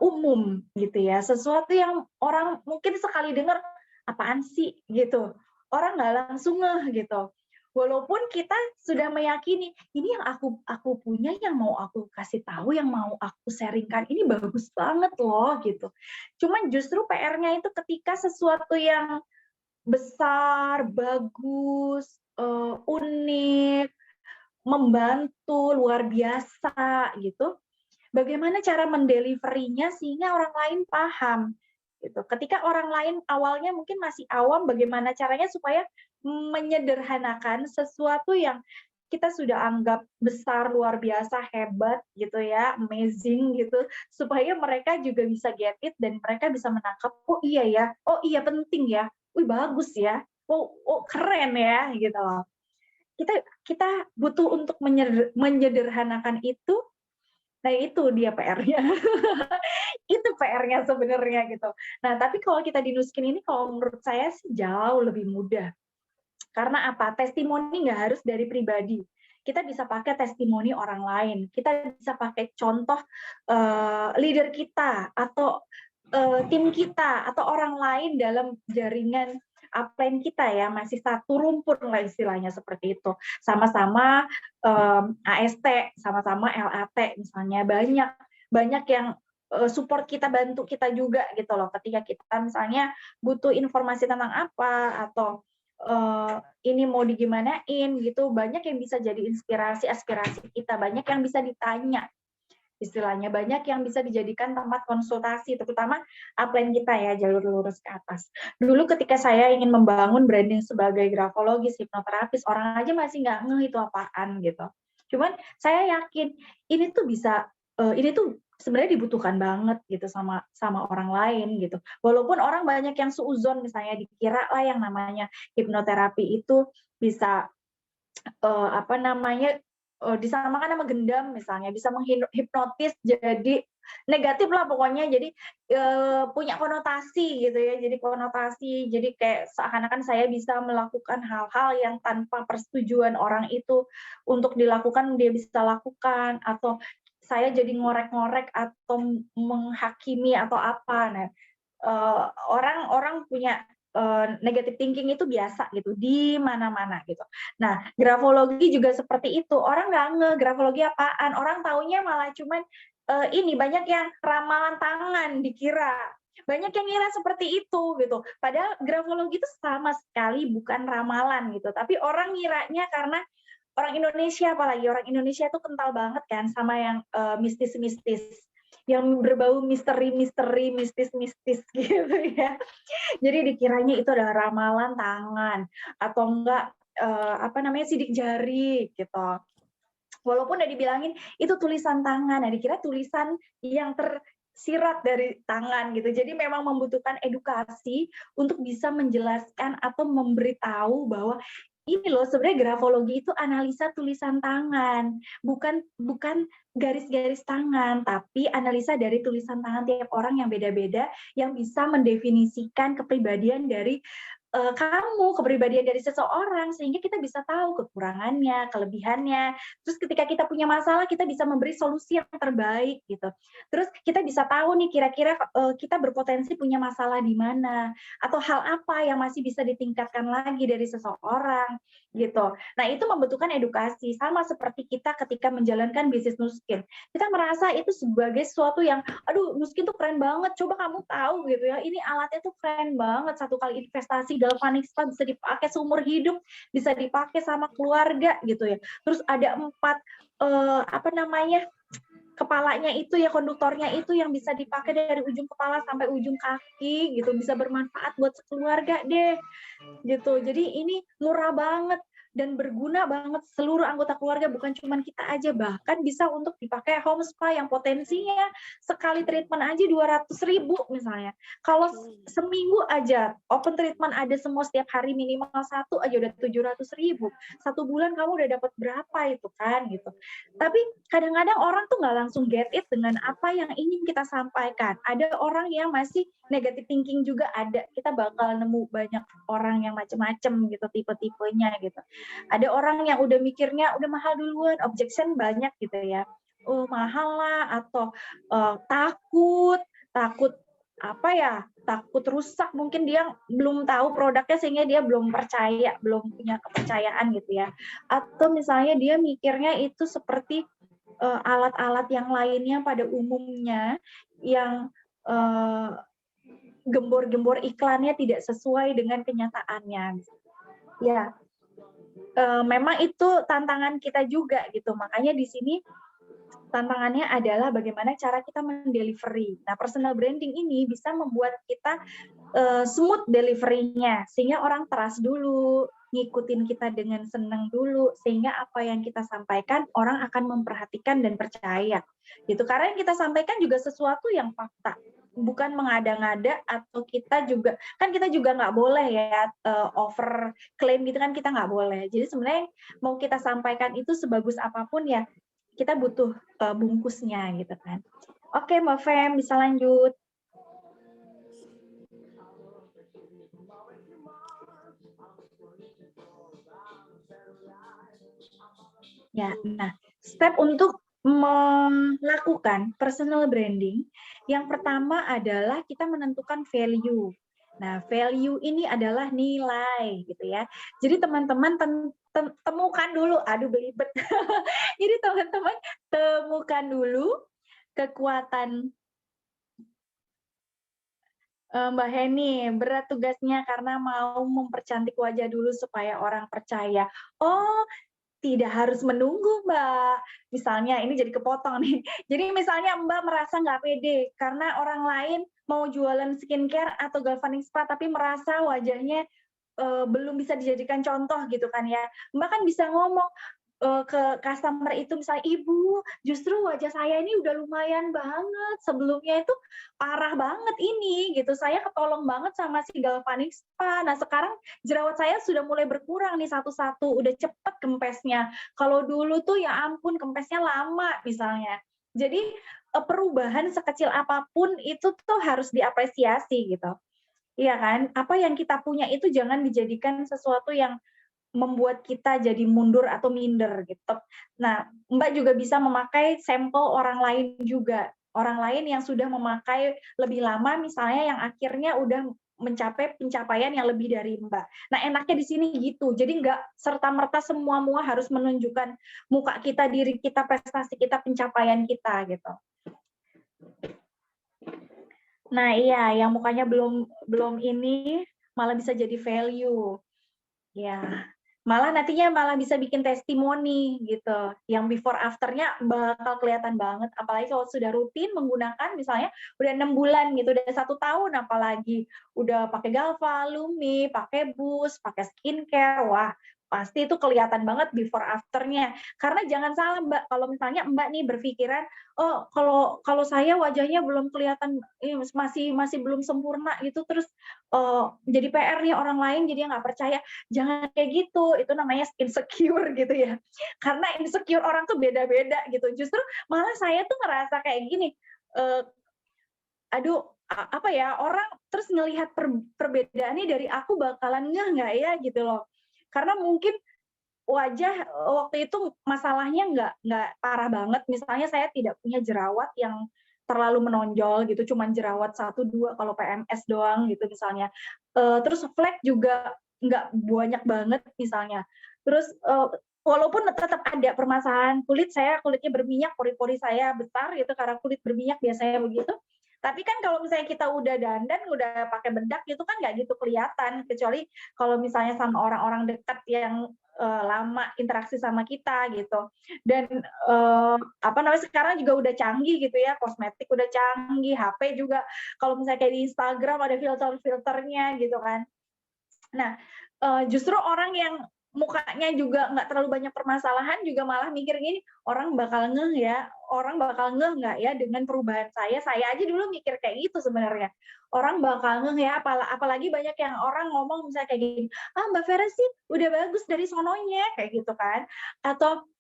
umum gitu ya, sesuatu yang orang mungkin sekali dengar apaan sih gitu, orang nggak langsung ngeh gitu. Walaupun kita sudah meyakini ini yang aku punya, yang mau aku kasih tahu, yang mau aku sharingkan ini bagus banget loh gitu. Cuman justru PR-nya itu ketika sesuatu yang besar, bagus, unik, membantu, luar biasa gitu. Bagaimana cara mendeliverinya sehingga orang lain paham gitu. Ketika orang lain awalnya mungkin masih awam, bagaimana caranya supaya menyederhanakan sesuatu yang kita sudah anggap besar, luar biasa, hebat gitu ya, amazing gitu, supaya mereka juga bisa get it dan mereka bisa menangkap, oh iya ya, oh iya penting ya, wih bagus ya, oh keren ya gitu loh. Kita butuh untuk menyederhanakan itu. Nah, itu dia PR-nya. Itu PR-nya sebenarnya gitu. Nah, tapi kalau kita di Nuskin ini, kalau menurut saya sih jauh lebih mudah. Karena apa? Testimoni nggak harus dari pribadi. Kita bisa pakai testimoni orang lain. Kita bisa pakai contoh leader kita, atau tim kita, atau orang lain dalam jaringan upline kita ya, masih satu rumpun lah istilahnya seperti itu. Sama-sama AST, sama-sama LAT misalnya, banyak yang support kita, bantu kita juga gitu loh. Ketika kita misalnya butuh informasi tentang apa, atau ini mau digimanain gitu, banyak yang bisa jadi inspirasi, aspirasi kita, banyak yang bisa ditanya. Istilahnya banyak yang bisa dijadikan tempat konsultasi, terutama upline kita ya, jalur lurus ke atas. Dulu ketika saya ingin membangun branding sebagai grafologis, hipnoterapis, orang aja masih nggak ngeh itu apaan gitu. Cuman saya yakin ini tuh bisa, ini tuh sebenarnya dibutuhkan banget gitu sama orang lain gitu. Walaupun orang banyak yang suuzon, misalnya dikira lah yang namanya hipnoterapi itu bisa disamakan sama gendam misalnya, bisa menghipnotis jadi negatif lah pokoknya, jadi punya konotasi gitu ya, jadi kayak seakan-akan saya bisa melakukan hal-hal yang tanpa persetujuan orang itu untuk dilakukan, dia bisa lakukan, atau saya jadi ngorek-ngorek atau menghakimi atau apa. Nah, orang punya negative thinking itu biasa gitu di mana-mana gitu. Nah, grafologi juga seperti itu. Orang nggak grafologi apaan. Orang taunya malah cuman ini banyak yang ramalan tangan dikira. Banyak yang ngira seperti itu gitu. Padahal grafologi itu sama sekali bukan ramalan gitu. Tapi orang ngiranya karena orang Indonesia, apalagi orang Indonesia itu kental banget kan sama yang mistis-mistis, yang berbau misteri-misteri, mistis-mistis gitu ya. Jadi dikiranya itu adalah ramalan tangan atau enggak sidik jari gitu. Walaupun udah dibilangin itu tulisan tangan, nah dikira tulisan yang tersirat dari tangan gitu. Jadi memang membutuhkan edukasi untuk bisa menjelaskan atau memberitahu bahwa ini loh sebenarnya grafologi itu analisa tulisan tangan, bukan garis-garis tangan, tapi analisa dari tulisan tangan tiap orang yang beda-beda yang bisa mendefinisikan kepribadian dari kamu, kepribadian dari seseorang, sehingga kita bisa tahu kekurangannya, kelebihannya. Terus ketika kita punya masalah, kita bisa memberi solusi yang terbaik gitu. Terus kita bisa tahu nih kira-kira kita berpotensi punya masalah di mana, atau hal apa yang masih bisa ditingkatkan lagi dari seseorang gitu. Nah, itu membutuhkan edukasi, sama seperti kita ketika menjalankan bisnis Nuskin. Kita merasa itu sebagai sesuatu yang, aduh Nuskin tuh keren banget, coba kamu tahu gitu ya, ini alatnya tuh keren banget, satu kali investasi galvanic spa bisa dipakai seumur hidup, bisa dipakai sama keluarga gitu ya. Terus ada 4 kepalanya itu ya, konduktornya itu yang bisa dipakai dari ujung kepala sampai ujung kaki gitu, bisa bermanfaat buat sekeluarga deh gitu. Jadi ini murah banget dan berguna banget seluruh anggota keluarga, bukan cuma kita aja, bahkan bisa untuk dipakai home spa yang potensinya sekali treatment aja 200.000 misalnya. Kalau seminggu aja open treatment ada semua setiap hari minimal 1 aja udah 700.000. 1 bulan kamu udah dapat berapa itu kan gitu. Tapi kadang-kadang orang tuh nggak langsung get it dengan apa yang ingin kita sampaikan. Ada orang yang masih negative thinking juga ada. Kita bakal nemu banyak orang yang macam-macam gitu, tipe-tipenya gitu. Ada orang yang udah mikirnya udah mahal duluan, objection banyak gitu ya. Oh mahal lah, atau takut rusak, mungkin dia belum tahu produknya sehingga dia belum percaya, belum punya kepercayaan gitu ya. Atau misalnya dia mikirnya itu seperti alat-alat yang lainnya pada umumnya yang gembor-gembor iklannya tidak sesuai dengan kenyataannya. Ya, memang itu tantangan kita juga gitu. Makanya di sini tantangannya adalah bagaimana cara kita mendelivery. Nah, personal branding ini bisa membuat kita smooth delivery-nya, sehingga orang trust dulu, ngikutin kita dengan senang dulu, sehingga apa yang kita sampaikan orang akan memperhatikan dan percaya. Gitu. Karena yang kita sampaikan juga sesuatu yang fakta, bukan mengada-ngada, atau kita juga nggak boleh ya over claim gitu kan, kita nggak boleh. Jadi sebenarnya mau kita sampaikan itu sebagus apapun ya kita butuh bungkusnya gitu kan. Oke, Mbak Fem bisa lanjut. Ya, nah step untuk melakukan personal branding, yang pertama adalah kita menentukan value. Nah, value ini adalah nilai gitu ya. Jadi teman-teman temukan dulu, aduh belibet. Jadi teman-teman temukan dulu kekuatan Mbak Heni, berat tugasnya karena mau mempercantik wajah dulu supaya orang percaya. Oh, tidak harus menunggu, Mbak. Misalnya, ini jadi kepotong nih. Jadi misalnya Mbak merasa nggak pede karena orang lain mau jualan skincare atau galvanic spa, tapi merasa wajahnya belum bisa dijadikan contoh gitu kan ya. Mbak kan bisa ngomong, ke customer itu misalnya, "Ibu, justru wajah saya ini udah lumayan banget, sebelumnya itu parah banget ini," gitu. "Saya ketolong banget sama si Galvanic Spa. Nah, sekarang jerawat saya sudah mulai berkurang nih satu-satu, udah cepet kempesnya. Kalau dulu tuh ya ampun kempesnya lama," misalnya. Jadi, perubahan sekecil apapun itu tuh harus diapresiasi gitu. Iya kan? Apa yang kita punya itu jangan dijadikan sesuatu yang membuat kita jadi mundur atau minder gitu. Nah, Mbak juga bisa memakai sampel orang lain juga. Orang lain yang sudah memakai lebih lama misalnya yang akhirnya udah mencapai pencapaian yang lebih dari Mbak. Nah, enaknya di sini gitu. Jadi nggak serta-merta semua harus menunjukkan muka kita, diri kita, prestasi kita, pencapaian kita gitu. Nah, iya, yang mukanya belum ini malah bisa jadi value. Ya, malah nantinya bisa bikin testimoni gitu. Yang before after-nya bakal kelihatan banget. Apalagi kalau sudah rutin menggunakan misalnya udah 6 bulan gitu, udah 1 tahun apalagi. Udah pakai Galva, Lumi, pakai Boost, pakai skincare. Wah, pasti itu kelihatan banget before after-nya. Karena jangan salah Mbak, kalau misalnya Mbak nih berpikiran, "Oh, kalau saya wajahnya belum kelihatan masih belum sempurna," gitu, terus jadi PR nih orang lain jadi nggak percaya. Jangan kayak gitu, itu namanya insecure gitu ya. Karena insecure orang tuh beda-beda gitu. Justru malah saya tuh ngerasa kayak gini, eee, aduh apa ya, orang terus ngelihat perbedaannya dari aku bakalan ngeh nggak ya gitu loh. Karena mungkin wajah waktu itu masalahnya nggak parah banget, misalnya saya tidak punya jerawat yang terlalu menonjol gitu, cuman jerawat 1, 2 kalau PMS doang gitu misalnya. Terus flek juga nggak banyak banget misalnya. Terus, walaupun tetap ada permasalahan kulit, saya kulitnya berminyak, pori-pori saya besar gitu karena kulit berminyak biasanya begitu. Tapi kan kalau misalnya kita udah dandan, udah pakai bedak gitu kan nggak gitu kelihatan, kecuali kalau misalnya sama orang-orang dekat yang lama interaksi sama kita gitu. Dan apa namanya sekarang juga udah canggih gitu ya, kosmetik udah canggih, HP juga kalau misalnya kayak di Instagram ada filter-filternya gitu kan. Nah, justru orang yang mukanya juga nggak terlalu banyak permasalahan juga malah mikir gini, orang bakal ngeh nggak ya dengan perubahan saya? Saya aja dulu mikir kayak gitu sebenarnya. Orang bakal ngeh ya, apalagi banyak yang orang ngomong misalnya kayak gini, "Ah, Mbak Vera sih udah bagus dari sononya," kayak gitu kan. Atau,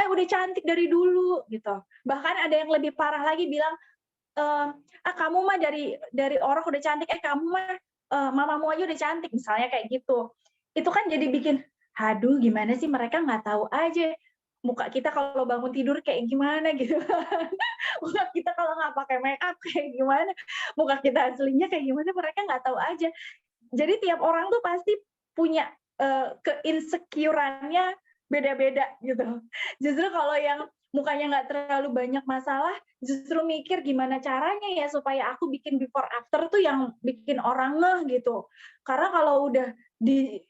"Udah cantik dari dulu," gitu. Bahkan ada yang lebih parah lagi bilang, kamu mah dari orang udah cantik, kamu mah, mamamu aja udah cantik," misalnya kayak gitu. Itu kan jadi bikin, aduh gimana sih mereka nggak tahu aja muka kita kalau bangun tidur kayak gimana gitu kan. Muka kita kalau nggak pakai make up kayak gimana, muka kita aslinya kayak gimana mereka nggak tahu aja. Jadi tiap orang tuh pasti punya, ke-insecure-annya beda-beda gitu. Justru kalau yang mukanya nggak terlalu banyak masalah, justru mikir gimana caranya ya supaya aku bikin before after tuh yang bikin orang ngeh gitu. Karena kalau udah di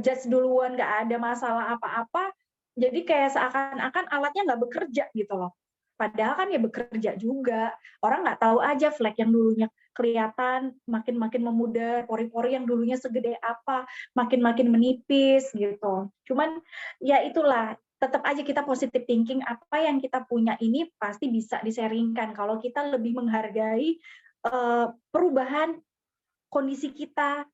judge duluan nggak ada masalah apa-apa, jadi kayak seakan-akan alatnya nggak bekerja gitu loh. Padahal kan ya bekerja juga. Orang nggak tahu aja flek yang dulunya kelihatan makin-makin memudar, pori-pori yang dulunya segede apa, makin-makin menipis gitu. Cuman ya itulah, tetap aja kita positive thinking, apa yang kita punya ini pasti bisa di-sharing-kan kalau kita lebih menghargai, perubahan kondisi kita,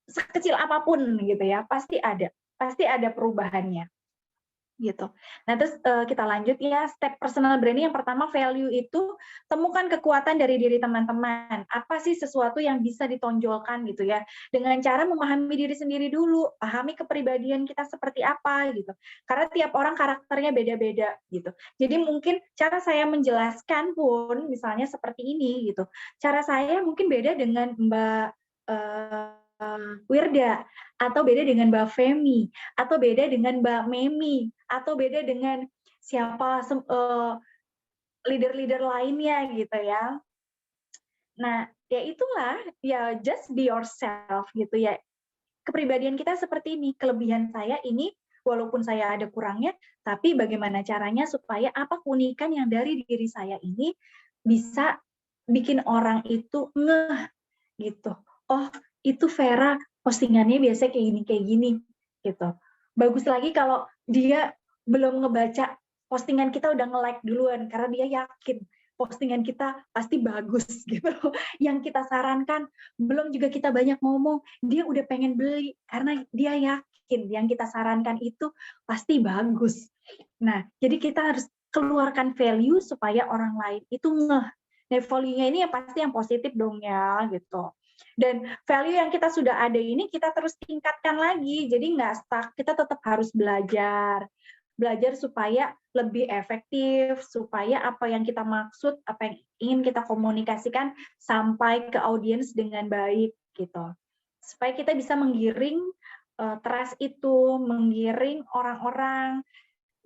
sekecil apapun gitu ya, pasti ada perubahannya. Gitu. Nah, terus kita lanjut ya, step personal branding yang pertama value itu temukan kekuatan dari diri teman-teman. Apa sih sesuatu yang bisa ditonjolkan gitu ya. Dengan cara memahami diri sendiri dulu, pahami kepribadian kita seperti apa gitu. Karena tiap orang karakternya beda-beda gitu. Jadi mungkin cara saya menjelaskan pun misalnya seperti ini gitu. Cara saya mungkin beda dengan Mbak Wirda, atau beda dengan Mbak Femi, atau beda dengan Mbak Memi, atau beda dengan siapa leader-leader lainnya gitu ya. Nah, ya itulah, ya just be yourself gitu ya. Kepribadian kita seperti ini, kelebihan saya ini, walaupun saya ada kurangnya, tapi bagaimana caranya supaya apa keunikan yang dari diri saya ini bisa bikin orang itu ngeh gitu. Oh, itu Vera postingannya biasanya kayak gini gitu. bagus lagi kalau dia belum ngebaca postingan kita udah nge-like duluan, karena dia yakin postingan kita pasti bagus gitu. Yang kita sarankan, belum juga kita banyak ngomong, dia udah pengen beli karena dia yakin yang kita sarankan itu pasti bagus. Nah, jadi kita harus keluarkan value supaya orang lain itu ngeh. Nah, value-nya ini yang pasti yang positif dong ya, gitu. Dan value yang kita sudah ada ini kita terus tingkatkan lagi, jadi nggak stuck, kita tetap harus belajar supaya lebih efektif, supaya apa yang kita maksud, apa yang ingin kita komunikasikan sampai ke audiens dengan baik gitu. Supaya kita bisa menggiring trust itu, menggiring orang-orang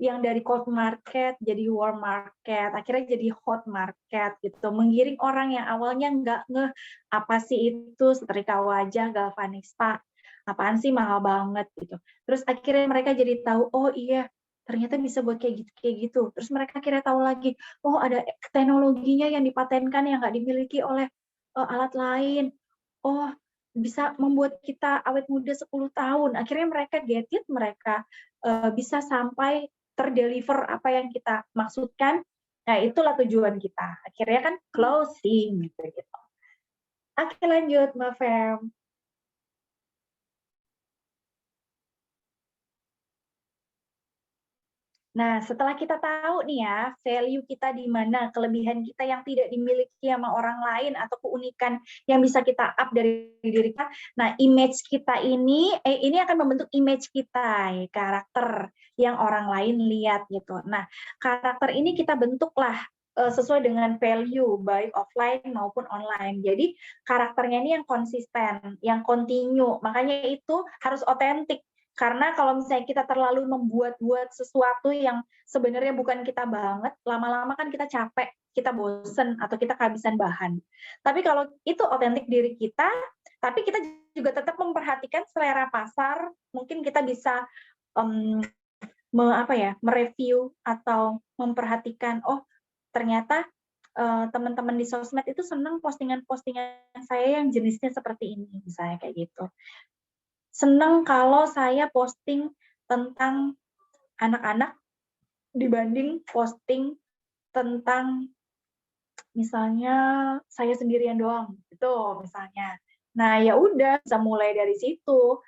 yang dari cold market jadi warm market, akhirnya jadi hot market gitu. Menggiring orang yang awalnya nggak ngeh apa sih itu setrika wajah Galvanista, apaan sih mahal banget gitu. Terus akhirnya mereka jadi tahu, oh iya ternyata bisa buat kayak gitu. Terus mereka akhirnya tahu lagi, oh ada teknologinya yang dipatenkan yang nggak dimiliki oleh alat lain. Oh bisa membuat kita awet muda 10 tahun. Akhirnya mereka get it, mereka bisa sampai terdeliver apa yang kita maksudkan. Nah itulah tujuan kita. Akhirnya kan closing gitu. Oke lanjut Mbak Fem. Nah, setelah kita tahu nih ya, value kita di mana, kelebihan kita yang tidak dimiliki sama orang lain, atau keunikan yang bisa kita up dari diri kita, nah image kita ini akan membentuk image kita, ya, karakter yang orang lain lihat gitu. Nah, karakter ini kita bentuklah sesuai dengan value, baik offline maupun online. Jadi, karakternya ini yang konsisten, yang continue, makanya itu harus otentik. Karena kalau misalnya kita terlalu membuat-buat sesuatu yang sebenarnya bukan kita banget, lama-lama kan kita capek, kita bosen, atau kita kehabisan bahan. Tapi kalau itu otentik diri kita, tapi kita juga tetap memperhatikan selera pasar, mungkin kita bisa mereview atau memperhatikan, oh ternyata teman-teman di sosmed itu senang postingan-postingan saya yang jenisnya seperti ini, misalnya kayak gitu. Senang kalau saya posting tentang anak-anak dibanding posting tentang misalnya saya sendirian doang, itu misalnya. Nah ya udah bisa mulai dari situ.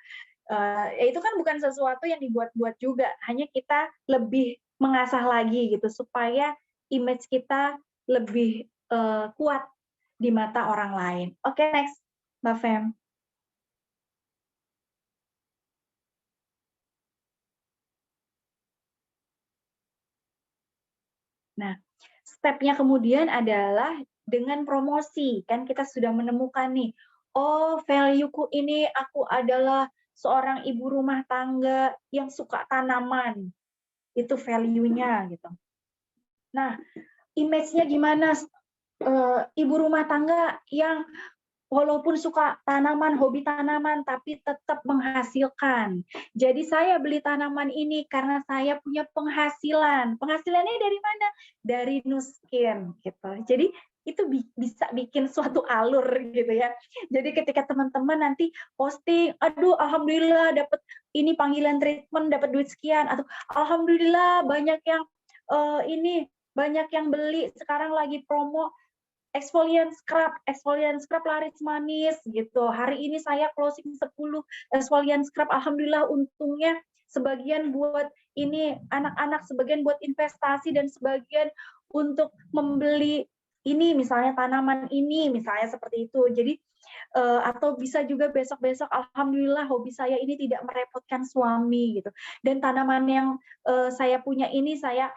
Ya itu kan bukan sesuatu yang dibuat-buat juga, hanya kita lebih mengasah lagi gitu supaya image kita lebih kuat di mata orang lain. Oke, next, Mbak Fem. Nah, stepnya kemudian adalah dengan promosi. Kan kita sudah menemukan nih, oh value-ku ini aku adalah seorang ibu rumah tangga yang suka tanaman. Itu value-nya gitu. Nah, image-nya gimana? Ibu rumah tangga yang walaupun suka tanaman, hobi tanaman, tapi tetap menghasilkan. Jadi saya beli tanaman ini karena saya punya penghasilan. Penghasilannya dari mana? Dari Nuskin, gitu. Jadi itu bisa bikin suatu alur gitu ya. Jadi ketika teman-teman nanti posting, aduh alhamdulillah dapat ini panggilan treatment, dapat duit sekian, atau alhamdulillah banyak yang banyak yang beli, sekarang lagi promo exfoliant scrub laris manis gitu. Hari ini saya closing 10 exfoliant scrub. Alhamdulillah untungnya sebagian buat ini anak-anak, sebagian buat investasi, dan sebagian untuk membeli ini misalnya tanaman ini, misalnya seperti itu. Jadi atau bisa juga besok-besok alhamdulillah hobi saya ini tidak merepotkan suami gitu. Dan tanaman yang saya punya ini saya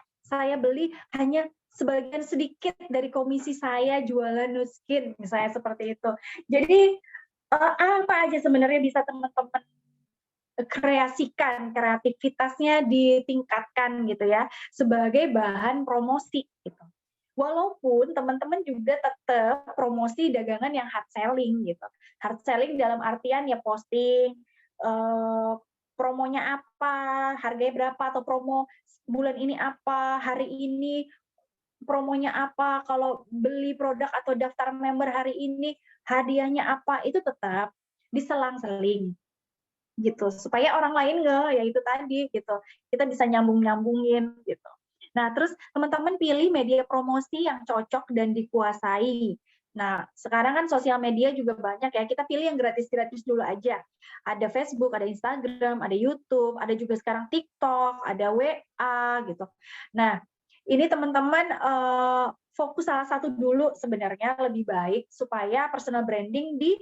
beli hanya sebagian sedikit dari komisi saya jualan Nuskin, misalnya seperti itu. Jadi apa aja sebenarnya bisa teman-teman kreasikan, kreativitasnya ditingkatkan gitu ya, sebagai bahan promosi gitu. Walaupun teman-teman juga tetap promosi dagangan yang hard selling gitu. Hard selling dalam artian ya posting, promonya apa, harganya berapa, atau promo bulan ini apa, hari ini promonya apa, kalau beli produk atau daftar member hari ini hadiahnya apa, itu tetap diselang-seling. gitu, supaya orang lain ya itu tadi gitu, kita bisa nyambungin gitu. Nah, terus teman-teman pilih media promosi yang cocok dan dikuasai. Nah, sekarang kan sosial media juga banyak ya, kita pilih yang gratis-gratis dulu aja. Ada Facebook, ada Instagram, ada YouTube, ada juga sekarang TikTok, ada WA gitu. Nah, ini teman-teman fokus salah satu dulu sebenarnya lebih baik supaya personal branding di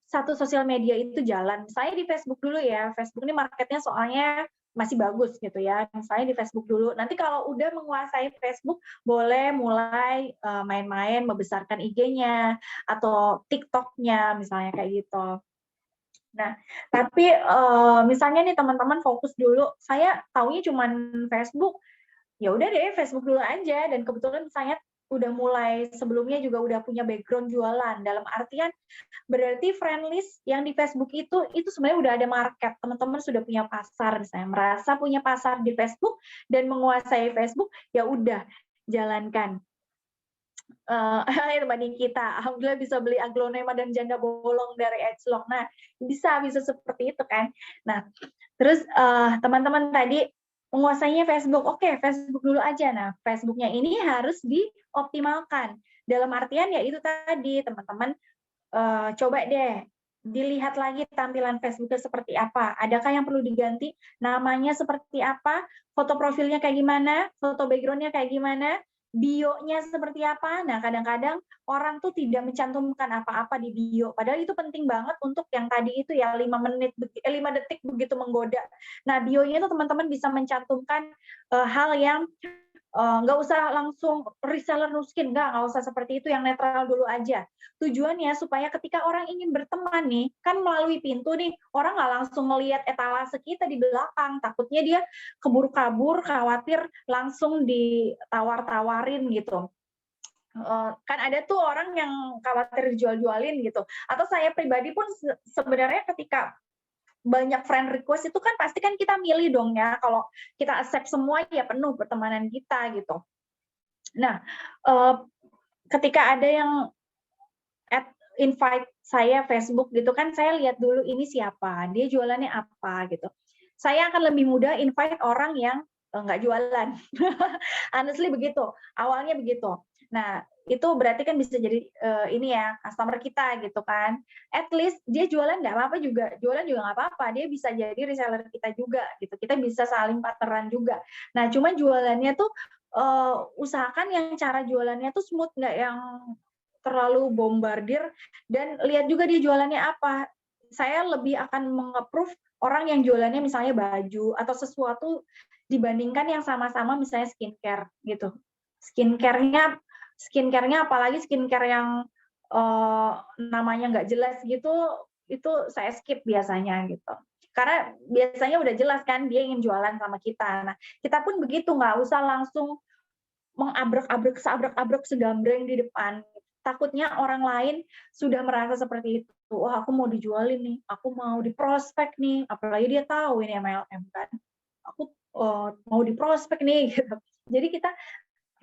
satu sosial media itu jalan. Saya di Facebook dulu ya, Facebook ini marketnya soalnya masih bagus gitu ya. Saya di Facebook dulu. Nanti kalau udah menguasai Facebook, boleh mulai main-main membesarkan IG-nya atau TikTok-nya misalnya kayak gitu. Nah, tapi misalnya nih teman-teman fokus dulu, saya taunya cuma Facebook, ya udah deh Facebook dulu aja. Dan kebetulan saya udah mulai sebelumnya juga udah punya background jualan, dalam artian berarti friend list yang di Facebook itu sebenarnya udah ada market, teman-teman sudah punya pasar, misalnya merasa punya pasar di Facebook dan menguasai Facebook, ya udah jalankan. Mbak Nikita, alhamdulillah bisa beli aglonema dan janda bolong dari Edgelong. Nah, bisa seperti itu kan. Nah, terus teman-teman tadi menguasainya Facebook, oke, Facebook dulu aja. Nah, Facebooknya ini harus dioptimalkan. Dalam artian ya itu tadi, teman-teman coba deh dilihat lagi tampilan Facebooknya seperti apa. Adakah yang perlu diganti? Namanya seperti apa? Foto profilnya kayak gimana? Foto backgroundnya kayak gimana? Bio-nya seperti apa? Nah, kadang-kadang orang tuh tidak mencantumkan apa-apa di bio. Padahal itu penting banget untuk yang tadi itu ya 5 detik begitu menggoda. Nah, bio-nya tuh teman-teman bisa mencantumkan hal yang nggak usah langsung reseller nuskin, nggak usah seperti itu, yang netral dulu aja. Tujuannya supaya ketika orang ingin berteman nih, kan melalui pintu nih, orang nggak langsung melihat etalase kita di belakang, takutnya dia keburu kabur, khawatir langsung ditawar-tawarin gitu. Kan ada tuh orang yang khawatir jual-jualin gitu. Atau saya pribadi pun sebenarnya ketika banyak friend request itu kan pasti kan kita milih dong ya, kalau kita accept semua ya penuh pertemanan kita gitu. Nah, ketika ada yang invite saya Facebook gitu kan, saya lihat dulu ini siapa, dia jualannya apa gitu. Saya akan lebih mudah invite orang yang nggak jualan. Honestly begitu, awalnya begitu. Nah, itu berarti kan bisa jadi ini ya, customer kita gitu kan. At least dia jualan nggak apa-apa juga, jualan juga nggak apa-apa, dia bisa jadi reseller kita juga gitu. Kita bisa saling partneran juga. Nah, cuma jualannya tuh usahakan yang cara jualannya tuh smooth, nggak yang terlalu bombardir, dan lihat juga dia jualannya apa. Saya lebih akan meng-approve orang yang jualannya misalnya baju atau sesuatu dibandingkan yang sama-sama misalnya skincare gitu. Skincare-nya apalagi skincare yang namanya nggak jelas gitu, itu saya skip biasanya gitu. Karena biasanya udah jelas kan dia ingin jualan sama kita. Nah, kita pun begitu, nggak usah langsung seabrek-abrek segambreng di depan. Takutnya orang lain sudah merasa seperti itu. Wah, aku mau dijualin nih, aku mau diprospek nih, apalagi dia tahu ini MLM kan. Aku mau diprospek nih gitu. Jadi kita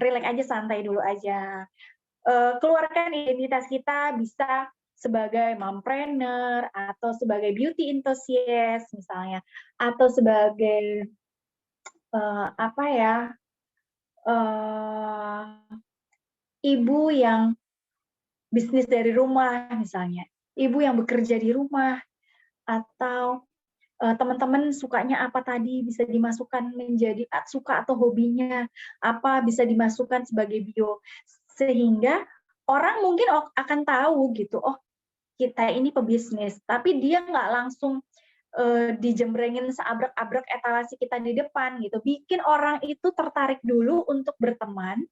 relax aja, santai dulu aja. Keluarkan identitas kita, bisa sebagai mompreneur atau sebagai beauty enthusiast misalnya, atau sebagai apa ya, ibu yang bisnis dari rumah misalnya, ibu yang bekerja di rumah, atau teman-teman sukanya apa tadi bisa dimasukkan menjadi suka atau hobinya apa, bisa dimasukkan sebagai bio, sehingga orang mungkin akan tahu gitu, oh kita ini pebisnis, tapi dia nggak langsung dijembrengin seabrek-abrek etalase kita di depan gitu. Bikin orang itu tertarik dulu untuk berteman.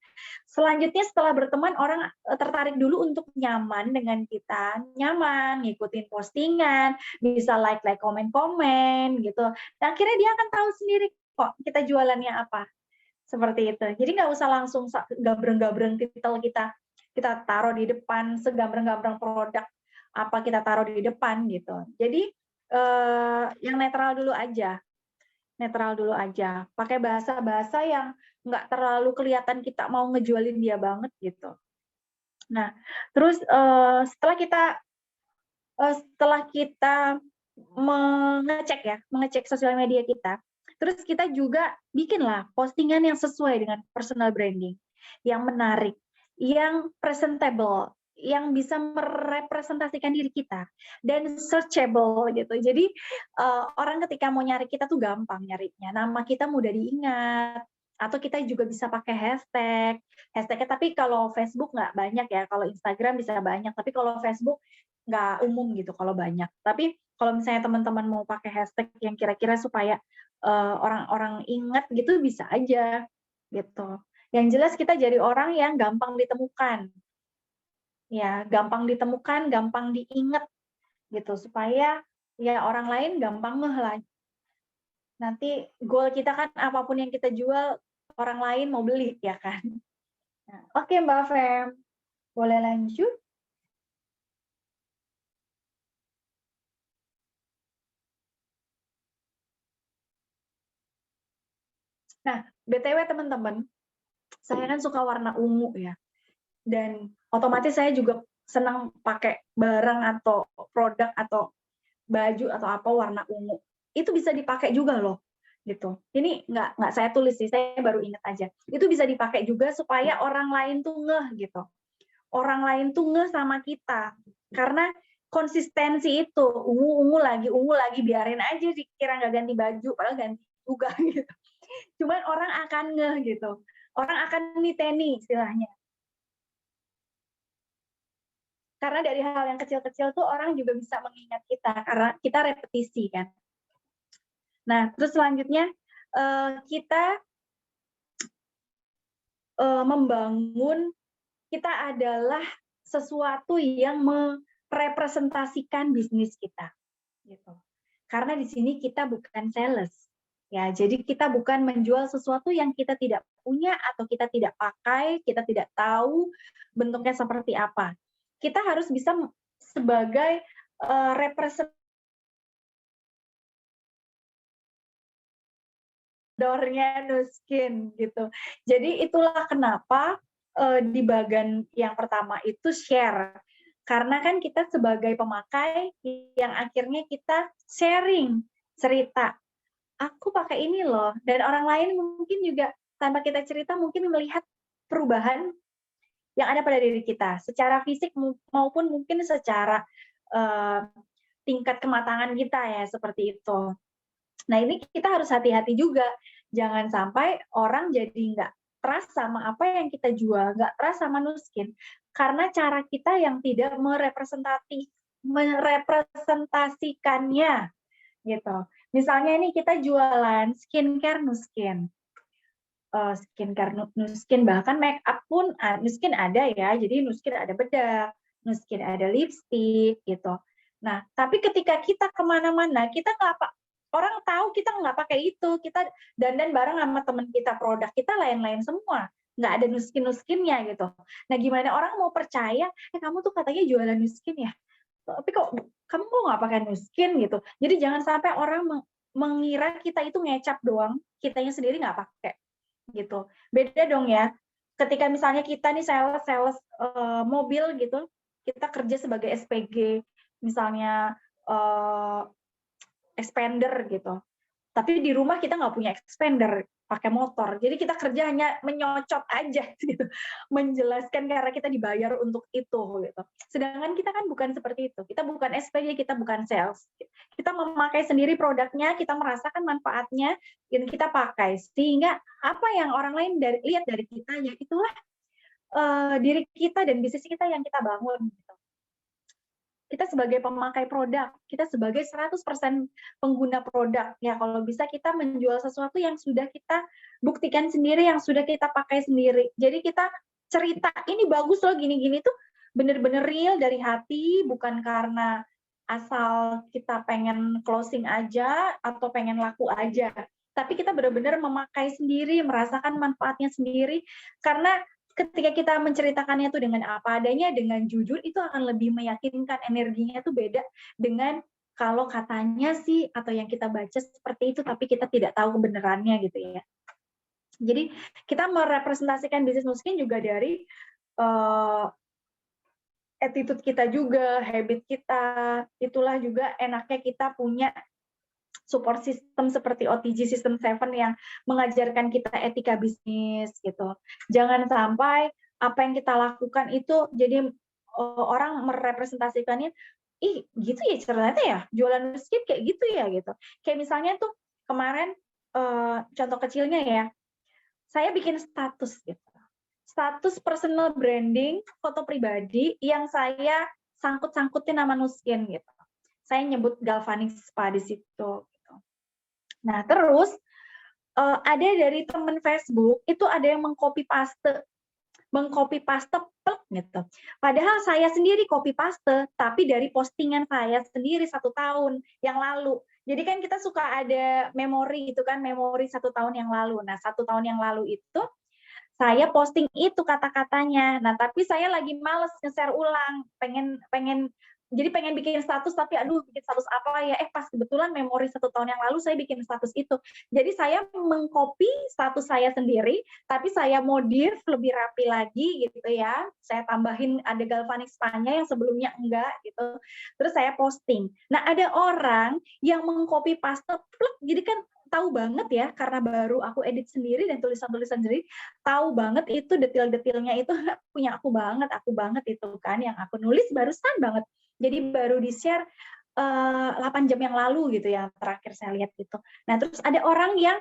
Selanjutnya setelah berteman, orang tertarik dulu untuk nyaman dengan kita, nyaman, ngikutin postingan, bisa like, komen gitu. Dan akhirnya dia akan tahu sendiri kok kita jualannya apa. Seperti itu. Jadi nggak usah langsung gabreng-gabreng titel kita taruh di depan, segambreng-gambreng produk apa kita taruh di depan gitu. Jadi yang netral dulu aja, pakai bahasa-bahasa yang nggak terlalu kelihatan kita mau ngejualin dia banget gitu. Nah, terus setelah kita mengecek sosial media kita. Terus kita juga bikinlah postingan yang sesuai dengan personal branding, yang menarik, yang presentable, yang bisa merepresentasikan diri kita dan searchable gitu. Jadi orang ketika mau nyari kita tuh gampang nyarinya. Nama kita mudah diingat. Atau kita juga bisa pakai hashtagnya. Tapi kalau Facebook nggak banyak ya. Kalau Instagram bisa banyak. Tapi kalau Facebook nggak umum gitu kalau banyak. Tapi kalau misalnya teman-teman mau pakai hashtag yang kira-kira supaya orang-orang ingat gitu bisa aja gitu. Yang jelas kita jadi orang yang gampang ditemukan. Ya, gampang ditemukan, gampang diingat gitu supaya ya orang lain gampang ngeh lah. Nanti goal kita kan apapun yang kita jual orang lain mau beli ya kan. Nah, oke Mbak Fem, boleh lanjut? Nah, BTW teman-teman, saya kan suka warna ungu ya. Dan otomatis saya juga senang pakai barang atau produk atau baju atau apa warna ungu. Itu bisa dipakai juga loh. Gitu. Ini nggak saya tulis sih, saya baru ingat aja. Itu bisa dipakai juga supaya orang lain tuh ngeh gitu. Orang lain tuh ngeh sama kita. Karena konsistensi itu, ungu lagi, biarin aja dikira nggak ganti baju, padahal ganti juga gitu. Cuman orang akan ngeh gitu. Orang akan niteni istilahnya. Karena dari hal yang kecil-kecil tuh orang juga bisa mengingat kita, karena kita repetisi kan. Nah, terus selanjutnya kita membangun, kita adalah sesuatu yang merepresentasikan bisnis kita. Gitu. Karena di sini kita bukan sales. Ya, jadi kita bukan menjual sesuatu yang kita tidak punya atau kita tidak pakai, kita tidak tahu bentuknya seperti apa. Kita harus bisa sebagai representatornya Nuskin gitu. Jadi itulah kenapa di bagian yang pertama itu share. Karena kan kita sebagai pemakai yang akhirnya kita sharing cerita. Aku pakai ini loh, dan orang lain mungkin juga tanpa kita cerita mungkin melihat perubahan yang ada pada diri kita, secara fisik maupun mungkin secara tingkat kematangan kita ya, seperti itu. Nah ini kita harus hati-hati juga, jangan sampai orang jadi nggak trust sama apa yang kita jual, nggak trust sama Nuskin, karena cara kita yang tidak merepresentasikannya, gitu. Misalnya ini kita jualan skincare Nuskin. Skincare Nuskin, bahkan make up pun Nuskin ada ya, jadi Nuskin ada bedak, Nuskin ada lipstick gitu. Nah, tapi ketika kita kemana-mana, kita nggak orang tahu kita nggak pakai itu, kita dandan bareng sama teman kita, produk kita lain-lain semua, nggak ada Nuskin-Nuskinnya gitu. Nah, gimana orang mau percaya, kamu tuh katanya jualan Nuskin ya, tapi kok kamu kok nggak pakai Nuskin gitu. Jadi jangan sampai orang mengira kita itu ngecap doang, kitanya sendiri nggak pakai. Gitu. Beda dong ya. Ketika misalnya kita nih sales mobil gitu, kita kerja sebagai SPG, misalnya expander gitu. Tapi di rumah kita nggak punya expander, pakai motor. Jadi kita kerja hanya menyocot aja gitu. Menjelaskan karena kita dibayar untuk itu gitu. Sedangkan kita kan bukan seperti itu. Kita bukan SPG, kita bukan sales. Kita memakai sendiri produknya, kita merasakan manfaatnya, dan kita pakai. Sehingga apa yang orang lain lihat dari kita, ya itulah diri kita dan bisnis kita yang kita bangun. Gitu. Kita sebagai pemakai produk, kita sebagai 100% pengguna produk. Ya kalau bisa kita menjual sesuatu yang sudah kita buktikan sendiri, yang sudah kita pakai sendiri. Jadi kita cerita, ini bagus loh gini-gini tuh bener-bener real dari hati, bukan karena asal kita pengen closing aja atau pengen laku aja. Tapi kita benar-benar memakai sendiri, merasakan manfaatnya sendiri, karena ketika kita menceritakannya itu dengan apa adanya, dengan jujur, itu akan lebih meyakinkan, energinya itu beda dengan kalau katanya sih, atau yang kita baca seperti itu, tapi kita tidak tahu kebenarannya gitu ya. Jadi kita merepresentasikan bisnis Nuskin juga dari attitude kita juga, habit kita. Itulah juga enaknya kita punya support system seperti OTG System 7 yang mengajarkan kita etika bisnis gitu. Jangan sampai apa yang kita lakukan itu jadi orang merepresentasikannya, ih gitu ya ternyata ya jualan miskin kayak gitu ya gitu. Kayak misalnya tuh kemarin contoh kecilnya ya, saya bikin status gitu. Status personal branding foto pribadi yang saya sangkut-sangkutin nama Nuskin gitu. Saya nyebut Galvanic Spa di situ. Gitu. Nah terus ada dari teman Facebook itu ada yang mengcopy paste plek gitu. Padahal saya sendiri copy paste, tapi dari postingan saya sendiri 1 tahun yang lalu. Jadi kan kita suka ada memori itu kan, memori 1 tahun yang lalu. Nah 1 tahun yang lalu itu saya posting itu kata-katanya. Nah, tapi saya lagi males nge-share ulang, pengen bikin status tapi aduh bikin status apa ya? Pas kebetulan memori 1 tahun yang lalu saya bikin status itu. Jadi saya mengcopy status saya sendiri, tapi saya modif lebih rapi lagi gitu ya. Saya tambahin ada Galvanic Spa-nya yang sebelumnya enggak gitu. Terus saya posting. Nah, ada orang yang mengcopy paste plek, jadi kan tahu banget ya karena baru aku edit sendiri dan tulisan-tulisan sendiri, tahu banget itu detail-detailnya itu punya aku banget itu kan yang aku nulis barusan banget. Jadi baru di-share 8 jam yang lalu gitu ya terakhir saya lihat gitu. Nah, terus ada orang yang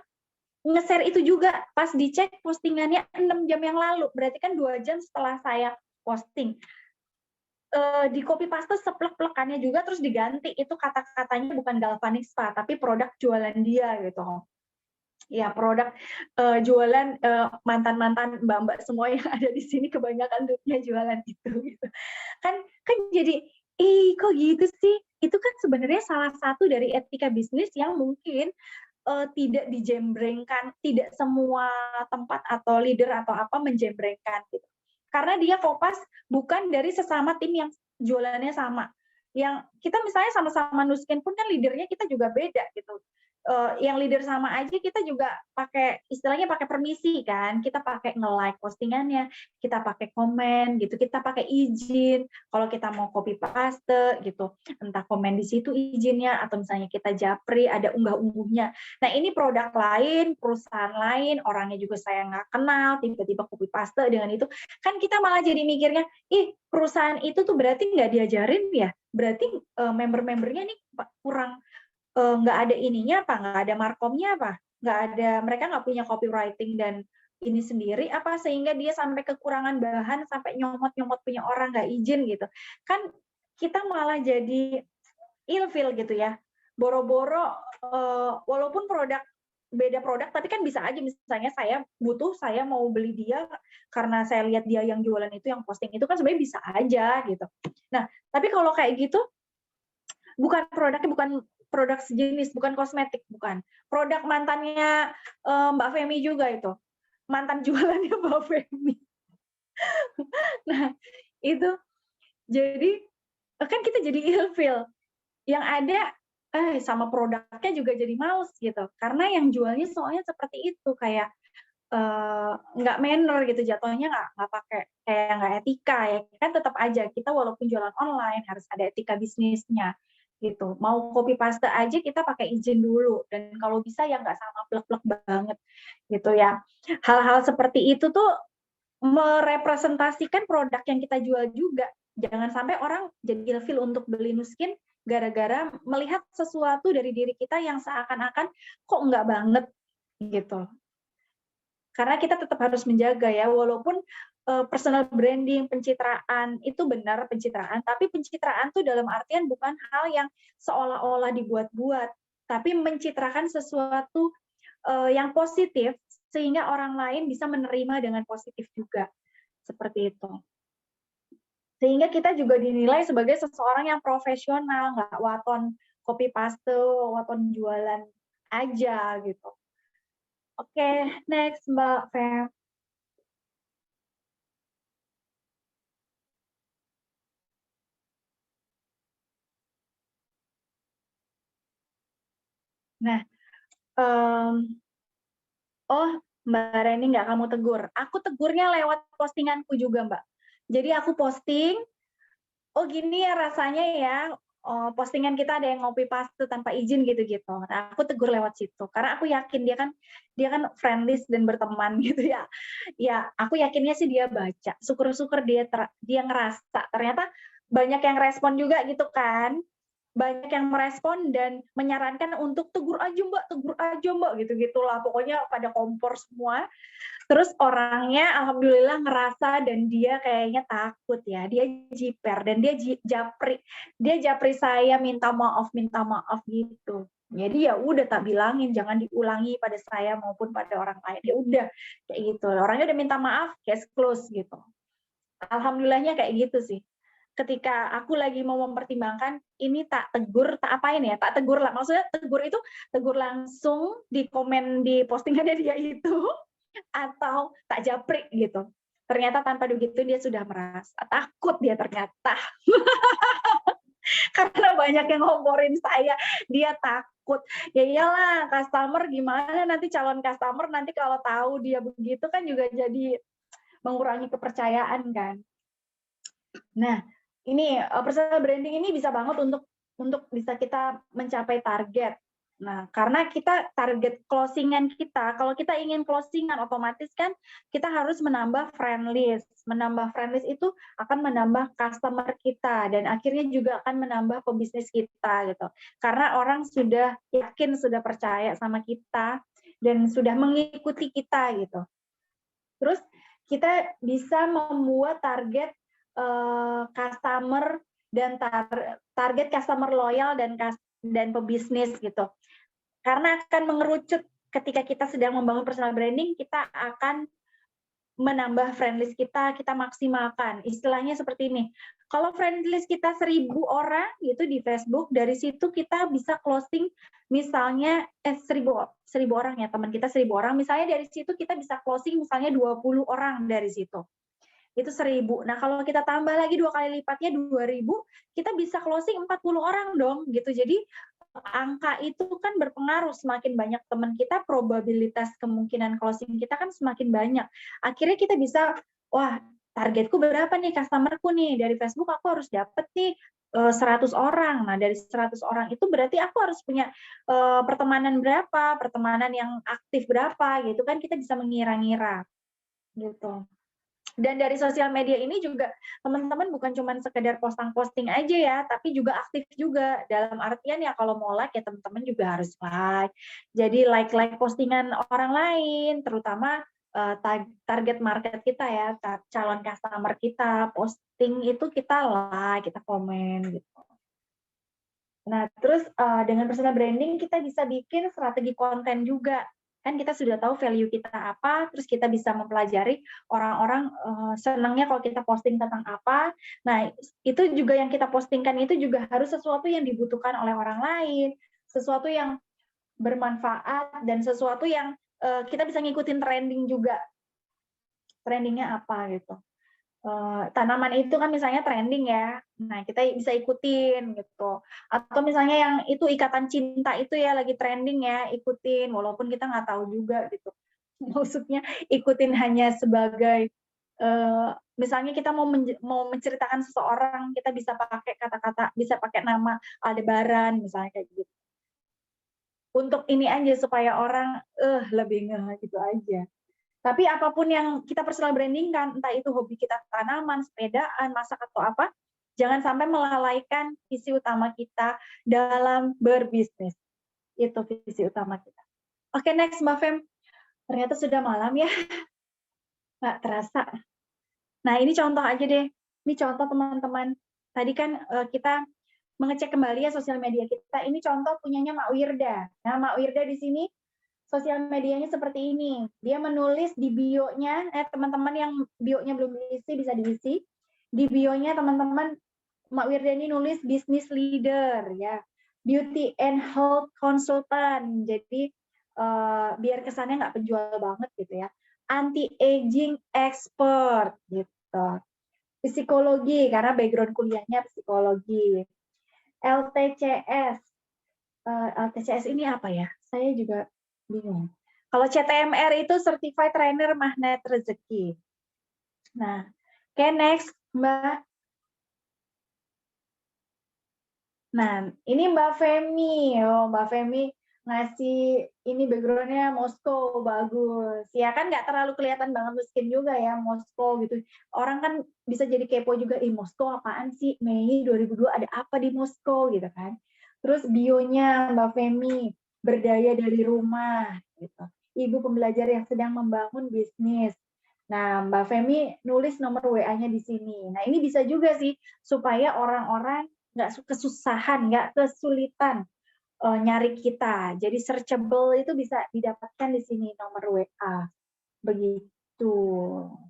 nge-share itu juga pas dicek postingannya 6 jam yang lalu. Berarti kan 2 jam setelah saya posting. Di copy paste seplek-plekannya juga terus diganti itu kata-katanya bukan Galvanic Spa tapi produk jualan dia gitu. Ya produk jualan mantan-mantan mbak-mbak semua yang ada di sini kebanyakan duitnya jualan itu gitu. Kan jadi kok gitu sih? Itu kan sebenarnya salah satu dari etika bisnis yang mungkin tidak dijembrengkan, tidak semua tempat atau leader atau apa menjembrengkan gitu. Karena dia fokus bukan dari sesama tim yang jualannya sama. Yang kita misalnya sama-sama Nuskin pun kan leadernya kita juga beda gitu. Yang leader sama aja kita juga pakai istilahnya pakai permisi kan, kita pakai nge-like postingannya, kita pakai komen gitu, kita pakai izin kalau kita mau copy paste gitu, entah komen di situ izinnya atau misalnya kita japri ada unggah-ungguhnya. Nah ini produk lain, perusahaan lain, orangnya juga saya nggak kenal, tiba-tiba copy paste dengan itu, kan kita malah jadi mikirnya, perusahaan itu tuh berarti nggak diajarin ya, berarti member-membernya nih kurang nggak ada ininya apa, nggak ada markomnya apa, nggak ada, mereka nggak punya copywriting dan ini sendiri apa sehingga dia sampai kekurangan bahan sampai nyomot-nyomot punya orang nggak izin gitu. Kan kita malah jadi ilfeel gitu ya. Boro-boro walaupun beda produk tapi kan bisa aja misalnya saya mau beli dia karena saya lihat dia yang jualan itu yang posting itu kan sebenarnya bisa aja gitu. Nah, tapi kalau kayak gitu bukan produknya bukan produk sejenis, bukan kosmetik, bukan. Produk mantannya Mbak Femi juga itu. Mantan jualannya Mbak Femi. Nah, itu jadi kan kita jadi ilfeel. Yang ada sama produknya juga jadi males gitu. Karena yang jualnya soalnya seperti itu kayak nggak manner gitu jatuhnya nggak pakai kayak nggak etika ya kan tetap aja kita walaupun jualan online harus ada etika bisnisnya gitu mau copy paste aja kita pakai izin dulu dan kalau bisa ya nggak sama plek-plek banget gitu ya hal-hal seperti itu tuh merepresentasikan produk yang kita jual juga jangan sampai orang jadi ilfeel untuk beli Nuskin gara-gara melihat sesuatu dari diri kita yang seakan-akan kok nggak banget gitu. Karena kita tetap harus menjaga ya, walaupun personal branding, pencitraan, itu benar pencitraan, tapi pencitraan itu dalam artian bukan hal yang seolah-olah dibuat-buat, tapi mencitrakan sesuatu yang positif, sehingga orang lain bisa menerima dengan positif juga. Seperti itu. Sehingga kita juga dinilai sebagai seseorang yang profesional, nggak waton copy paste, waton jualan aja gitu. Oke, next Mbak Fem. Nah, Mbak Reni nggak kamu tegur. Aku tegurnya lewat postinganku juga, Mbak. Jadi aku posting, oh gini ya rasanya ya, postingan kita ada yang copy paste tanpa izin gitu-gitu. Nah, aku tegur lewat situ karena aku yakin dia kan friendly dan berteman gitu ya. Ya, aku yakinnya sih dia baca. Syukur-syukur dia ngerasa ternyata banyak yang respon juga gitu kan. Banyak yang merespon dan menyarankan untuk tegur aja Mbak, gitu-gitulah. Pokoknya pada kompor semua. Terus orangnya alhamdulillah ngerasa dan dia kayaknya takut ya, dia jiper dan dia japri saya minta maaf gitu. Jadi ya udah tak bilangin jangan diulangi pada saya maupun pada orang lain. Ya udah kayak gitu. Orangnya udah minta maaf, case close gitu. Alhamdulillahnya kayak gitu sih. Ketika aku lagi mau mempertimbangkan ini tak tegur, tak apain ya, tak tegur lah. Maksudnya tegur itu tegur langsung di komen di postingannya dia itu atau tak japri gitu. Ternyata tanpa begitu dia sudah merasa takut dia ternyata. Karena banyak yang ngomporin saya, dia takut. Ya iyalah, customer gimana nanti calon customer nanti kalau tahu dia begitu kan juga jadi mengurangi kepercayaan kan. Nah, ini personal branding ini bisa banget untuk bisa kita mencapai target. Nah, karena kita target closingan kita, kalau kita ingin closingan otomatis kan kita harus menambah friend list. Menambah friend list itu akan menambah customer kita dan akhirnya juga akan menambah pebisnis kita gitu. Karena orang sudah yakin, sudah percaya sama kita dan sudah mengikuti kita gitu. Terus kita bisa membuat target customer dan target customer loyal dan pebisnis gitu. Karena akan mengerucut ketika kita sedang membangun personal branding, kita akan menambah friend list kita maksimalkan. Istilahnya seperti ini. Kalau friend list kita 1.000 orang gitu di Facebook, dari situ kita bisa closing misalnya 1.000 orang ya, teman kita 1.000 orang, misalnya dari situ kita bisa closing misalnya 20 orang dari situ. Itu 1.000. Nah, kalau kita tambah lagi 2 kali lipatnya 2.000, kita bisa closing 40 orang dong gitu. Jadi angka itu kan berpengaruh, semakin banyak teman kita, probabilitas kemungkinan closing kita kan semakin banyak. Akhirnya kita bisa, wah targetku berapa nih customerku nih, dari Facebook aku harus dapet nih 100 orang. Nah, dari 100 orang itu berarti aku harus punya pertemanan berapa, pertemanan yang aktif berapa gitu kan, kita bisa mengira-ngira gitu. Dan dari sosial media ini juga teman-teman bukan cuma sekedar posting aja ya, tapi juga aktif juga. Dalam artian ya kalau mau like ya teman-teman juga harus like. Jadi like postingan orang lain, terutama target market kita ya, calon customer kita, posting itu kita like, kita komen gitu. Nah, terus dengan personal branding kita bisa bikin strategi konten juga. Kan kita sudah tahu value kita apa, terus kita bisa mempelajari orang-orang senangnya kalau kita posting tentang apa. Nah, itu juga yang kita postingkan itu juga harus sesuatu yang dibutuhkan oleh orang lain, sesuatu yang bermanfaat, dan sesuatu yang kita bisa ngikutin trending juga. Trendingnya apa gitu. Tanaman itu kan misalnya trending ya, nah kita bisa ikutin gitu. Atau misalnya yang itu ikatan cinta itu ya lagi trending ya, ikutin walaupun kita nggak tahu juga gitu. Maksudnya ikutin hanya sebagai misalnya kita mau menceritakan seseorang, kita bisa pakai kata-kata, bisa pakai nama Aldebaran misalnya kayak gitu. Untuk ini aja supaya orang lebih ngeh gitu aja. Tapi apapun yang kita personal branding kan, entah itu hobi kita tanaman, sepedaan, masak atau apa, jangan sampai melalaikan visi utama kita dalam berbisnis. Itu visi utama kita. Oke, next Mbak Fem. Ternyata sudah malam ya. Nggak terasa. Nah, ini contoh aja deh. Ini contoh teman-teman. Tadi kan kita mengecek kembali ya sosial media kita. Ini contoh punyanya Mak Wirda. Nah, Mak Wirda di sini sosial medianya seperti ini. Dia menulis di bio-nya, teman-teman yang bio-nya belum diisi bisa diisi. Di bio-nya teman-teman, Mak Wirda ini nulis business leader ya, beauty and health consultant. Jadi biar kesannya nggak penjual banget gitu ya. Anti-aging expert gitu. Psikologi karena background kuliahnya psikologi. LTCS. LTCS ini apa ya? Saya juga bingung. Kalau CTMR itu Certified Trainer Magnet Rezeki. Nah, oke, next Mbak. Nah, ini Mbak Femi. Oh, Mbak Femi ngasih ini background-nya Moskow, bagus. Ya kan nggak terlalu kelihatan banget miskin juga ya, Moskow gitu. Orang kan bisa jadi kepo juga, Moskow apaan sih? Mei 2002 ada apa di Moskow gitu kan. Terus bionya Mbak Femi, berdaya dari rumah gitu. Ibu pembelajar yang sedang membangun bisnis. Nah, Mbak Femi nulis nomor WA-nya di sini. Nah, ini bisa juga sih supaya orang-orang nggak kesusahan, nggak kesulitan nyari kita. Jadi searchable itu bisa didapatkan di sini nomor WA. Begitu.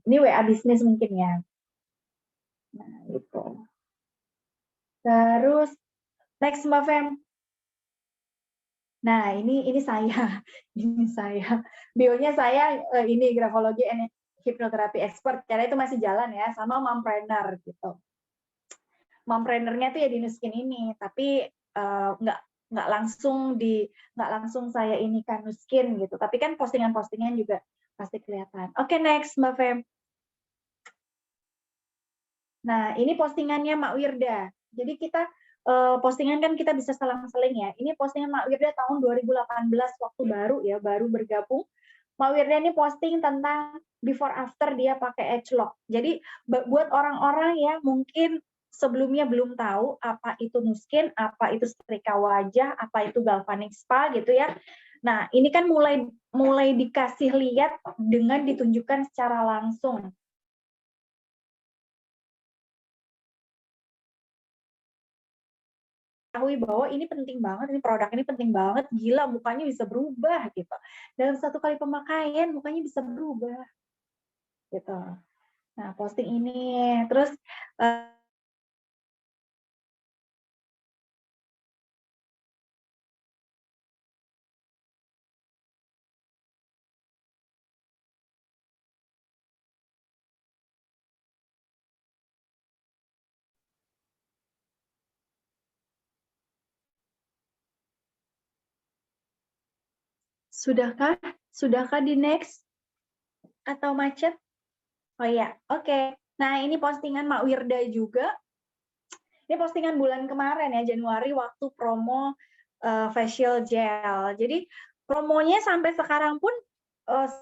Ini WA bisnis mungkin ya. Nah, gitu. Terus next Mbak Fem. Nah, ini saya. Ini saya. Bionya saya ini grafologi and hipnoterapi expert. Karena itu masih jalan ya, sama mompreneur gitu. Mompreneur-nya tuh ya di Nuskin ini, tapi nggak langsung saya ini kan Nuskin gitu. Tapi kan postingan-postingan juga pasti kelihatan. Oke, next Mbak Fem. Nah, ini postingannya Mak Wirda. Jadi kita postingan kan kita bisa selang-seling ya. Ini postingan Mak Wirda tahun 2018 waktu baru ya, baru bergabung. Mak Wirda ini posting tentang before after dia pakai edge lock. Jadi buat orang-orang yang mungkin sebelumnya belum tahu apa itu Nuskin, apa itu setrika wajah, apa itu galvanic spa gitu ya. Nah, ini kan mulai dikasih lihat dengan ditunjukkan secara langsung. Tahu bahwa ini penting banget, ini produk ini penting banget, gila mukanya bisa berubah gitu. Dalam satu kali pemakaian mukanya bisa berubah gitu. Nah, posting ini terus Sudahkah? Sudahkah di next? Atau macet? Oh iya, oke. Nah, ini postingan Mak Wirda juga. Ini postingan bulan kemarin ya, Januari, waktu promo facial gel. Jadi promonya sampai sekarang pun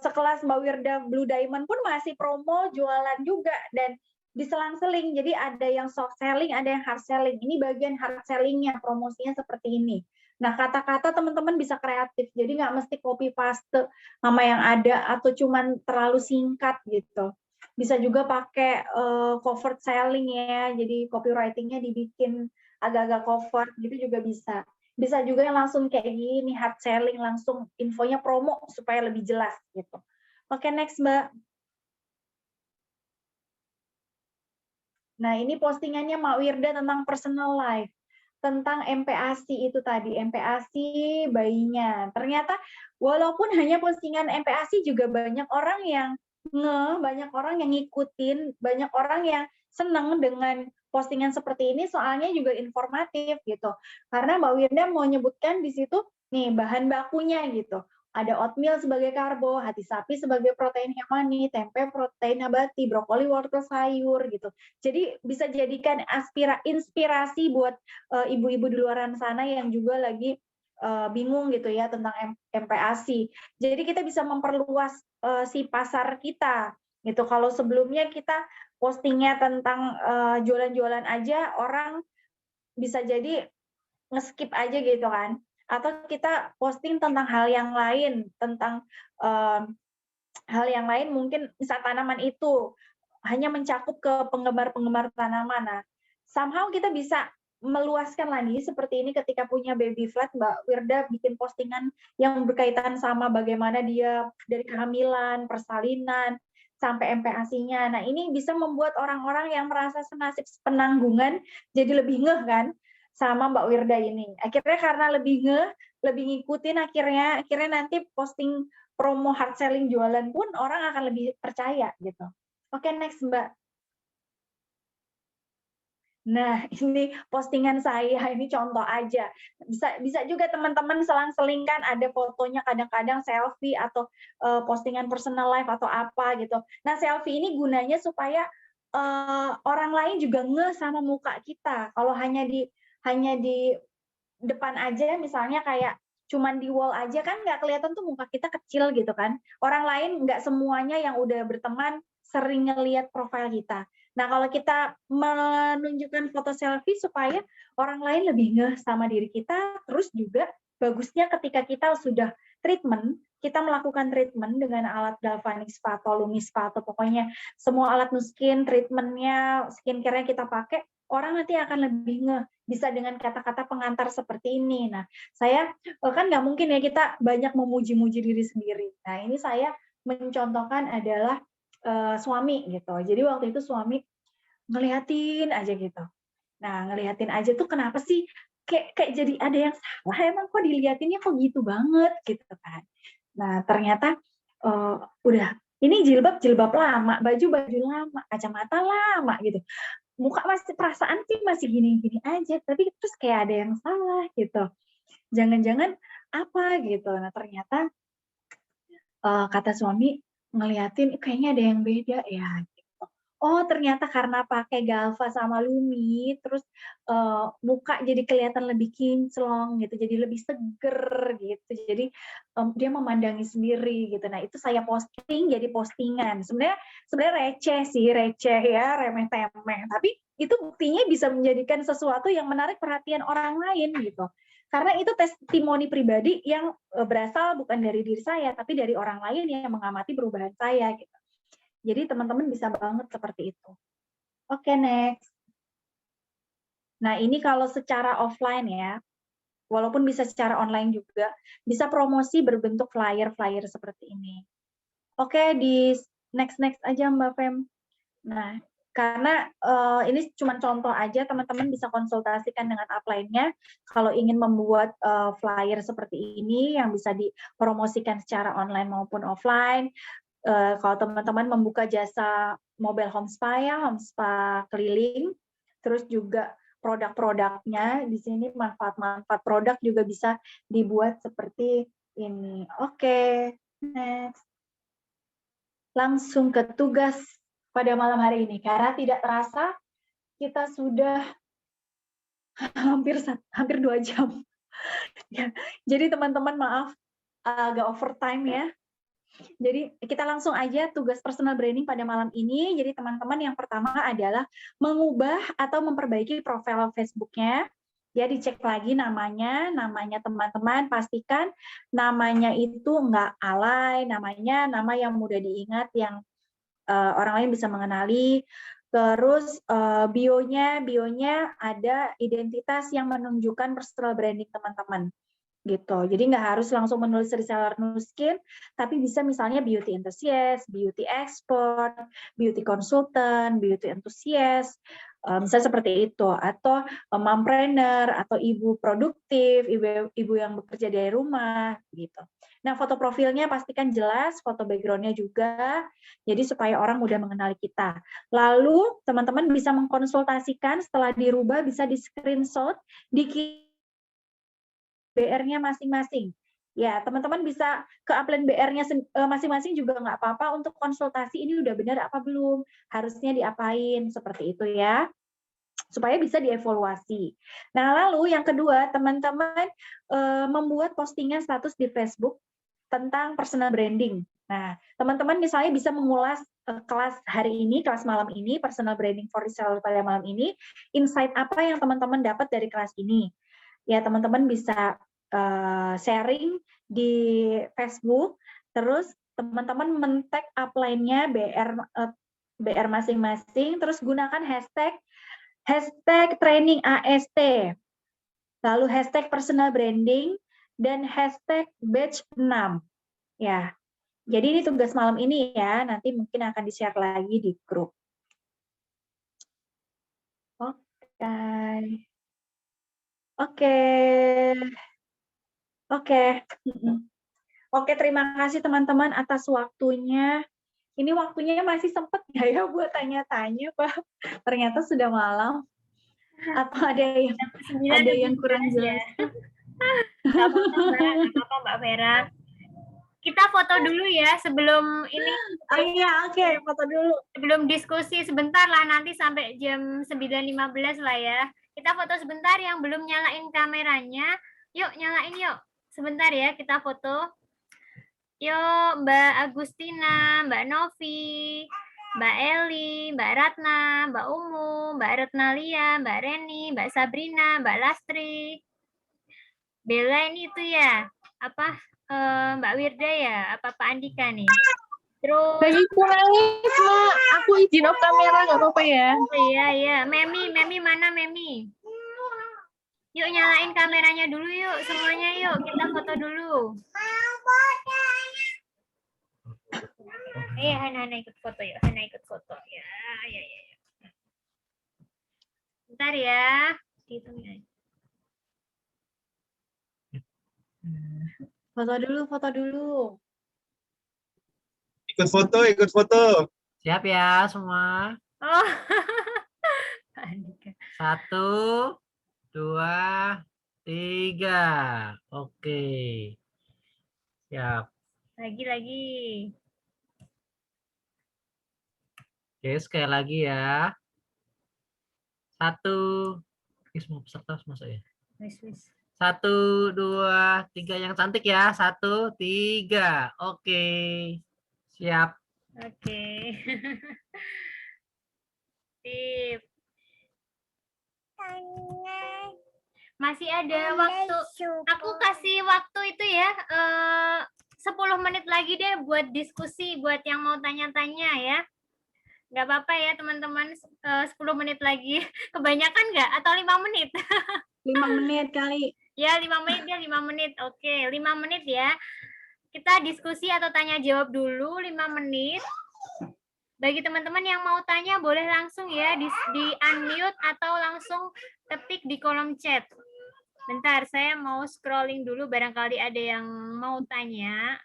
sekelas Mbak Wirda Blue Diamond pun masih promo jualan juga dan diselang-seling. Jadi ada yang soft selling, ada yang hard selling. Ini bagian hard sellingnya, promosinya seperti ini. Nah, kata-kata teman-teman bisa kreatif. Jadi nggak mesti copy paste nama yang ada atau cuman terlalu singkat gitu. Bisa juga pakai covert selling ya. Jadi copywriting-nya dibikin agak-agak covert gitu juga bisa. Bisa juga yang langsung kayak gini, hard selling, langsung infonya promo supaya lebih jelas gitu. Oke, next Mbak. Nah, ini postingannya Mak Wirda tentang personal life. Tentang MPASI itu tadi, MPASI bayinya. Ternyata walaupun hanya postingan MPASI juga banyak orang yang banyak orang yang ngikutin, banyak orang yang seneng dengan postingan seperti ini soalnya juga informatif gitu. Karena Mbak Wirda mau nyebutkan di situ nih bahan bakunya gitu. Ada oatmeal sebagai karbo, hati sapi sebagai protein hewani, tempe protein nabati, brokoli wortel sayur gitu. Jadi bisa jadikan inspirasi buat ibu-ibu di luar sana yang juga lagi bingung gitu ya tentang MPASI. Jadi kita bisa memperluas si pasar kita gitu. Kalau sebelumnya kita postingnya tentang jualan-jualan aja, orang bisa jadi nge-skip aja gitu kan. Atau kita posting tentang hal yang lain, tentang hal yang lain mungkin misal tanaman itu hanya mencakup ke penggemar-penggemar tanaman. Nah, somehow kita bisa meluaskan lagi seperti ini ketika punya baby flat, Mbak Wirda bikin postingan yang berkaitan sama bagaimana dia dari kehamilan, persalinan, sampai MPASI-nya. Nah, ini bisa membuat orang-orang yang merasa senasib penanggungan jadi lebih ngeh kan sama Mbak Wirda ini. Akhirnya karena lebih ngeh, lebih ngikutin akhirnya nanti posting promo hard selling jualan pun orang akan lebih percaya gitu. Oke, next Mbak. Nah, ini postingan saya, ini contoh aja. Bisa juga teman-teman selang-selingkan ada fotonya kadang-kadang selfie atau postingan personal life atau apa gitu. Nah, selfie ini gunanya supaya orang lain juga ngeh sama muka kita. Kalau hanya hanya di depan aja, misalnya kayak cuman di wall aja kan nggak kelihatan tuh muka kita kecil gitu kan. Orang lain nggak semuanya yang udah berteman sering ngelihat profil kita. Nah, kalau kita menunjukkan foto selfie supaya orang lain lebih ngeh sama diri kita, terus juga bagusnya ketika kita sudah treatment, kita melakukan treatment dengan alat galvanic spa atau lumis spa atau pokoknya semua alat nuskin, treatmentnya, skincare-nya kita pakai, orang nanti akan lebih ngeh, bisa dengan kata-kata pengantar seperti ini. Nah, saya kan nggak mungkin ya kita banyak memuji-muji diri sendiri. Nah, ini saya mencontohkan adalah suami gitu. Jadi waktu itu suami ngeliatin aja gitu. Nah, ngeliatin aja tuh kenapa sih kayak jadi ada yang salah, emang kok diliatinnya kok gitu banget gitu kan. Nah, ternyata udah ini jilbab lama, baju lama, kacamata lama gitu. Muka masih perasaan sih masih gini-gini aja, tapi terus kayak ada yang salah gitu. Jangan-jangan apa gitu. Nah, ternyata kata suami ngeliatin kayaknya ada yang beda ya. Gitu. Oh, ternyata karena pakai Galva sama Lumi, terus muka jadi kelihatan lebih kinclong gitu, jadi lebih seger gitu. Jadi dia memandangi sendiri gitu. Nah, itu saya posting jadi postingan. Sebenarnya receh ya, remeh-temeh. Tapi itu buktinya bisa menjadikan sesuatu yang menarik perhatian orang lain gitu. Karena itu testimoni pribadi yang berasal bukan dari diri saya, tapi dari orang lain yang mengamati perubahan saya gitu. Jadi teman-teman bisa banget seperti itu. Oke, next. Nah, ini kalau secara offline ya, walaupun bisa secara online juga, bisa promosi berbentuk flyer-flyer seperti ini. Oke, di next aja Mbak Fem. Nah, karena ini cuma contoh aja, teman-teman bisa konsultasikan dengan upline-nya kalau ingin membuat flyer seperti ini yang bisa dipromosikan secara online maupun offline. Kalau teman-teman membuka jasa mobile home spa ya, home spa keliling, terus juga produk-produknya di sini manfaat-manfaat produk juga bisa dibuat seperti ini. Oke, next. Langsung ke tugas pada malam hari ini, karena tidak terasa kita sudah hampir 2 jam. Ya, jadi teman-teman maaf agak overtime ya. Jadi kita langsung aja tugas personal branding pada malam ini. Jadi teman-teman yang pertama adalah mengubah atau memperbaiki profil Facebook-nya. Ya, dicek lagi namanya teman-teman, pastikan namanya itu nggak alay, namanya nama yang mudah diingat, yang orang lain bisa mengenali. Terus bionya ada identitas yang menunjukkan personal branding teman-teman gitu. Jadi nggak harus langsung menulis reseller Nuskin, tapi bisa misalnya beauty enthusiast, beauty expert, beauty consultant, beauty enthusiast, misalnya seperti itu. Atau mompreneur, atau ibu produktif, ibu yang bekerja dari rumah gitu. Nah, foto profilnya pastikan jelas, foto background-nya juga, jadi supaya orang mudah mengenali kita. Lalu teman-teman bisa mengkonsultasikan, setelah dirubah bisa di screenshot, BR-nya masing-masing. Ya, teman-teman bisa ke upline BR-nya masing-masing juga nggak apa-apa untuk konsultasi ini udah benar apa belum, harusnya diapain, seperti itu ya, supaya bisa dievaluasi. Nah, lalu yang kedua, teman-teman membuat postingan status di Facebook tentang personal branding. Nah, teman-teman misalnya bisa mengulas kelas hari ini, kelas malam ini, personal branding for reseller pada malam ini, insight apa yang teman-teman dapat dari kelas ini. Ya, teman-teman bisa sharing di Facebook, terus teman-teman men-tag upline-nya BR masing-masing, terus gunakan hashtag training AST, lalu hashtag personal branding, dan hashtag batch 6. Ya, jadi ini tugas malam ini ya, nanti mungkin akan di-share lagi di grup. Oke, terima kasih teman-teman atas waktunya. Ini waktunya masih sempat nggak ya buat tanya-tanya, Pak? Ternyata sudah malam. Apa ada yang kurang jelas? Nggak apa-apa, Mbak Vera. Kita foto dulu ya sebelum ini. Iya, oke, foto dulu. Sebelum diskusi sebentar lah, nanti sampai jam 9.15 lah ya. Kita foto sebentar yang belum nyalain kameranya. Yuk, nyalain yuk. Sebentar ya, kita foto. Yuk, Mbak Agustina, Mbak Novi, Mbak Eli, Mbak Ratna, Mbak Umu, Mbak Retnalia, Mbak Reni, Mbak Sabrina, Mbak Lastri. Bella ini itu ya, apa Mbak Wirda ya, apa Pak Andika nih. Terus Bagiku nangis, Mak. Aku izin off kamera, nggak apa-apa ya? iya. Memi mana Memi? Yuk nyalain kameranya dulu yuk, semuanya yuk, kita foto dulu. Hana ikut foto yuk, Hana ikut foto. Ya. Bentar ya. Dihitungin aja. Foto dulu. Ikut foto. Siap ya semua. Oh. Pak Andika. 1, 2, 3. Oke. Siap. Lagi. Oke, sekali lagi ya. 1. Semua peserta harus masuk ya. Wis. 1, 2, 3 yang cantik ya. 1, 3. Oke. Siap. Oke. Sip. Masih ada waktu. Aku kasih waktu itu ya. 10 menit lagi deh buat diskusi, buat yang mau tanya-tanya ya. Nggak apa-apa ya teman-teman, 10 menit lagi. Kebanyakan nggak? Atau 5 menit? 5 menit kali. Ya, 5 menit ya, 5 menit. Oke, 5 menit ya. Kita diskusi atau tanya jawab dulu 5 menit. Bagi teman-teman yang mau tanya boleh langsung ya di unmute atau langsung ketik di kolom chat. Bentar, saya mau scrolling dulu barangkali ada yang mau tanya.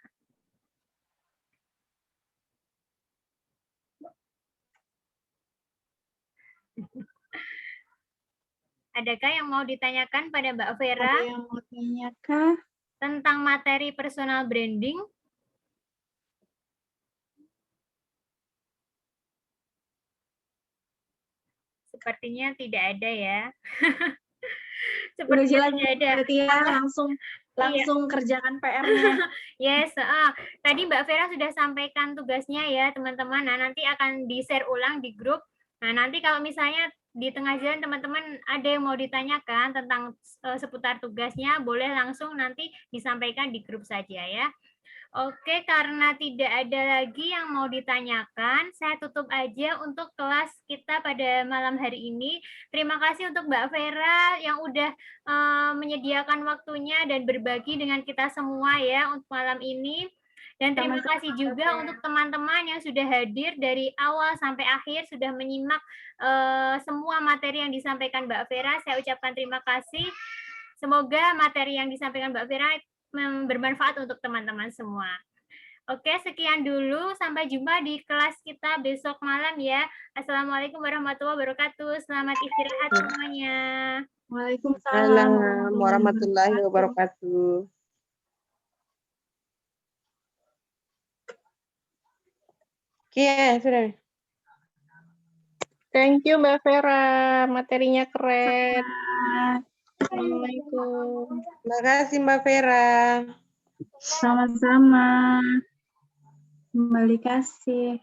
Adakah yang mau ditanyakan pada Mbak Vera? Ada yang mau tanyakan? Tentang materi personal branding? Sepertinya tidak ada ya. Sepertinya Udah tidak ada. Berarti ya langsung kerjakan PR-nya. Yes, tadi Mbak Vera sudah sampaikan tugasnya ya teman-teman. Nah, nanti akan di-share ulang di grup. Nah, nanti kalau misalnya di tengah jalan teman-teman ada yang mau ditanyakan tentang seputar tugasnya, boleh langsung nanti disampaikan di grup saja ya. Oke, karena tidak ada lagi yang mau ditanyakan, saya tutup aja untuk kelas kita pada malam hari ini. Terima kasih untuk Mbak Vera yang udah menyediakan waktunya dan berbagi dengan kita semua ya untuk malam ini. Dan terima kasih juga untuk teman-teman yang sudah hadir dari awal sampai akhir, sudah menyimak semua materi yang disampaikan Mbak Vera. Saya ucapkan terima kasih. Semoga materi yang disampaikan Mbak Vera bermanfaat untuk teman-teman semua. Oke, sekian dulu. Sampai jumpa di kelas kita besok malam ya. Assalamualaikum warahmatullahi wabarakatuh. Selamat istirahat semuanya. Waalaikumsalam warahmatullahi wabarakatuh. Oke, sudah. Thank you Mbak Vera, materinya keren. Assalamualaikum. Terima kasih Mbak Vera. Sama-sama. Kembali kasih.